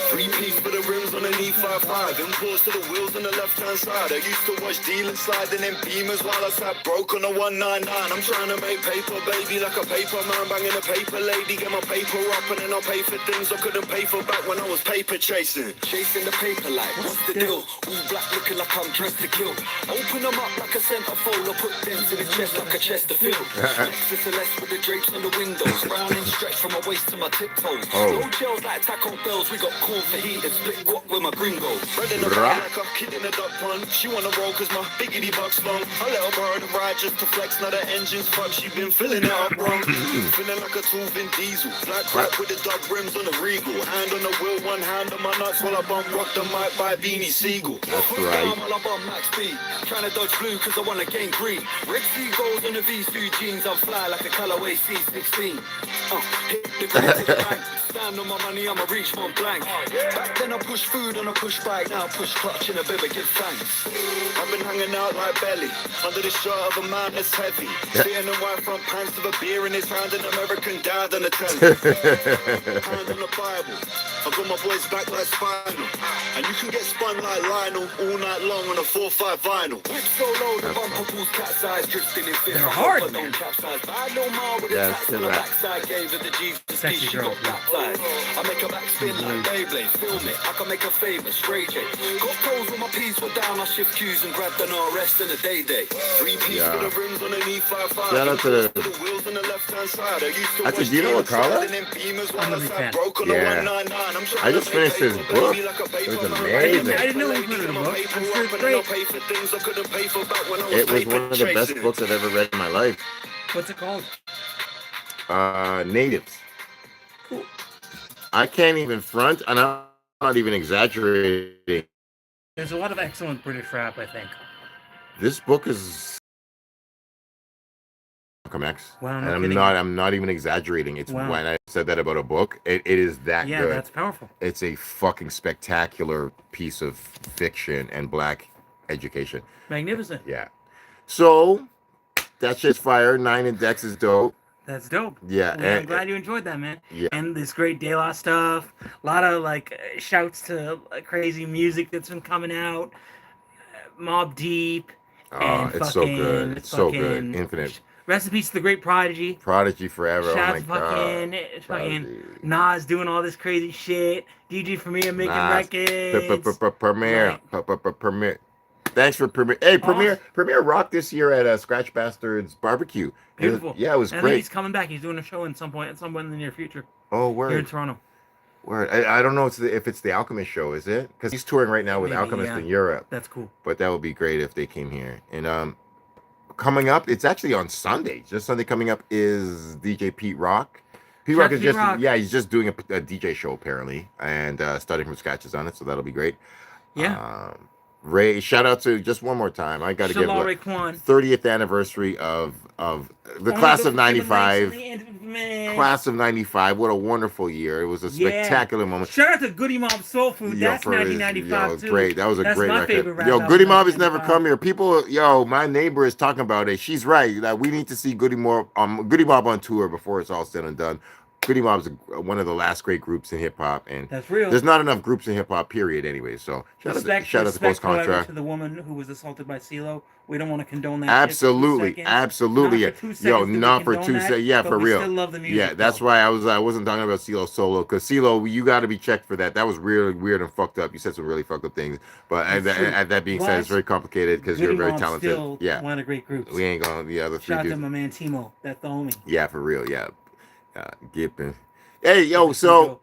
3-piece for the rims on an E55. Imports to the wheels on the left-hand side. I used to watch dealing sliding in Beamers while I sat broke on a 199. I'm trying to make paper, baby, like a paper man. Banging a paper lady, get my paper up, and then I'll pay for things I couldn't pay for back when I was paper chasing. Chasing the paper like, what's the deal? All black looking like I'm dressed to kill. Open them up like a centerfold, I put them to the chest like a Chesterfield. Lexus Celeste with the drapes on the windows, brown and stretched from my waist to my tiptoes. Oh. No gels like Taco Bells, we got corn for heat and split guac with my gringos. Red in the back like a kid in a duck pond. She wanna roll cause my biggity buck's long. I let her bird ride just to flex, now the engine's fucked. She been filling it up wrong. Feeling like a two-Vin diesel. Black crap with the dark rims on the Regal. Hand on the wheel, one hand on my nuts while I bump rock the mic by Beanie Siegel. That's right. While I bump max speed, trying to dodge blue cause I wanna gain green. Red sea gold on the V2 jeans, I'm fly like a Callaway C16. Hit the grid to the bank, stand on my money, I'ma reach Mont Blanc. Back then I push food on a push bike, now I push clutch in a bit of give thanks. I've been hanging out like belly under the shirt of a man that's heavy. Sitting in white front pants with a beer in his hand, an American dad on the telly. Hand on the Bible. I got my boys back like Spinal, and you can get spun like Lionel all night long on a 4-5 vinyl. Whip so low, the bumper pulls cat size, drifting in fifth. They're hard, But man. don't capsize. I know Ma with the Yeah, tats still on the that. backside, gave her the Jesus Sexy piece, she girl, got baptized. I make her back spin like Beyblade, film it, I can make her famous, Ray J. Got toes when my P's were down, I shift cues and grabbed an RS in a day. 3-piece Yeah. for the rims on an E55. Shout out to the wheels on the left-hand side. I used to That's a watch Dino dealers Carla? sliding in Beamers while I'm a I big sat fan. broke on a Yeah. 199. I'm trying I just to make finished his paper, book. baby, like a It paper was man. amazing. I didn't know he put it in a book. I'm sure it's great. Pay for things I couldn't pay for back when I was It was paper one of the best chasing. books I've ever read in my life. What's it called? Natives. I can't even front, and I'm not even exaggerating. There's a lot of excellent British rap, I think. This book is Malcolm X, Wow, and no I'm kidding. not even exaggerating. It's Wow. when I said that about a book, it is that Yeah, good. that's powerful. It's a fucking spectacular piece of fiction and black education. Magnificent. Yeah. So that shit's fire. 9 Index is dope. That's dope. Yeah, Well, I'm glad you enjoyed that, man. Yeah. And this great De La stuff. A lot of like shouts to crazy music that's been coming out. Mobb Deep. And It's so good. It's so good. fucking- Infinite. Rest in peace to the great Prodigy. Prodigy forever. Shout Oh out my to god. fucking Prodigy. Nas doing all this crazy shit. DJ Premier making Nas. records. Premiere. Premiere. Thanks for Premiere. Hey, Premiere rocked this year at Scratch Bastards Barbecue. Beautiful. Yeah, it was And I think great. he's coming back. He's doing a show at some point in the near future Oh, here in word. Toronto. Word. I don't know if it's the Alchemist show, is it? Because he's touring right now with Maybe, Alchemist yeah. in Europe. That's cool. But that would be great if they came here. And coming up, it's actually on Sunday. Just Sunday coming up is DJ Pete Rock. Pete Shout Rock out to is Pete just Rock. he's just doing a DJ show apparently, and starting from scratches on it, so that'll be great. Yeah. Ray, shout out to just one more time. I got to give Shalom a Raekwon. 30th anniversary of the class of '95. Class of '95. What a wonderful year! It was a spectacular moment. Shout out to Goody Mob Soul Food. Yo, That's for his- 1995 too. Great. That was a That's great my record. favorite rap Yo, album, Goody Mob has never 1995. come here. People, my neighbor is talking about it. She's right. That we need to see Goody Mob on tour before it's all said and done. Goody Mob's one of the last great groups in hip hop, and That's real. there's not enough groups in hip hop, period. Anyway, so shout out to Post however, Contra. to the woman who was assaulted by CeeLo. We don't want to condone that. Absolutely, shit for 2 seconds. absolutely. Not for 2 Yo, seconds do we not for condone 2 that, seconds. Yeah, but for we real. Still love the music, Yeah, that's though. why I wasn't talking about CeeLo solo, because CeeLo, you got to be checked for that. That was really weird and fucked up. You said some really fucked up things, but It's true. that being said, it's very complicated because you're Goody very Mob's talented. Still Yeah, one of the great groups. we ain't gonna the other three Shout out to dudes. my man Timo. That's the homie. Yeah, for real. Yeah, Gippin. Hey, yo, so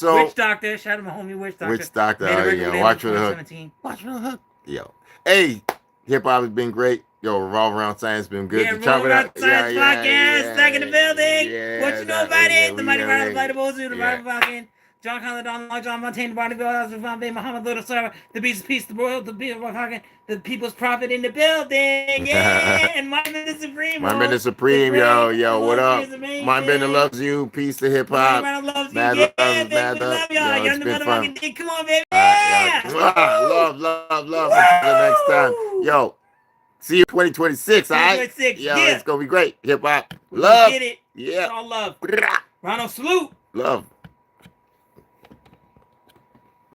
Witch Doctor. Shout out to my homie Witch Doctor. Witch Doctor, Made a record yeah, with him watch in for the hook. 2017. Watch for the hook. Yo. Hey, hip hop has been great. Yo, Revolve Around Science has been good. Yeah, The Chop Roll It Around Up. Science Podcast, back in the building. Yeah, What you know that- about yeah, it? The we- Mighty yeah, Rhino, we- Mighty Bozu, the yeah. Mighty Falcon, John Conlon, Don Long, John Montaigne, Barney Bill, Oscar Von Bay, Muhammad Little Server, the Beast of Peace, the Royal, the Beast of Hawking, the People's Prophet in the building. Yeah, and Mindbender Supreme. Mindbender Supreme, yo, what up? Mindbender loves you. Peace to hip hop. Rhino loves you. Mad Yeah, love, baby, mad we love. love y'all. Yo, Y'all it's the been fun. motherfucking dick. Come on, baby. Yeah. Yeah. Love. Until next time. Yo, see you 2026, all right? 2026, Yo, yeah. it's going to be great. Hip hop. We gonna Love. get it. Yeah. It's all love. Rhino, salute. Love.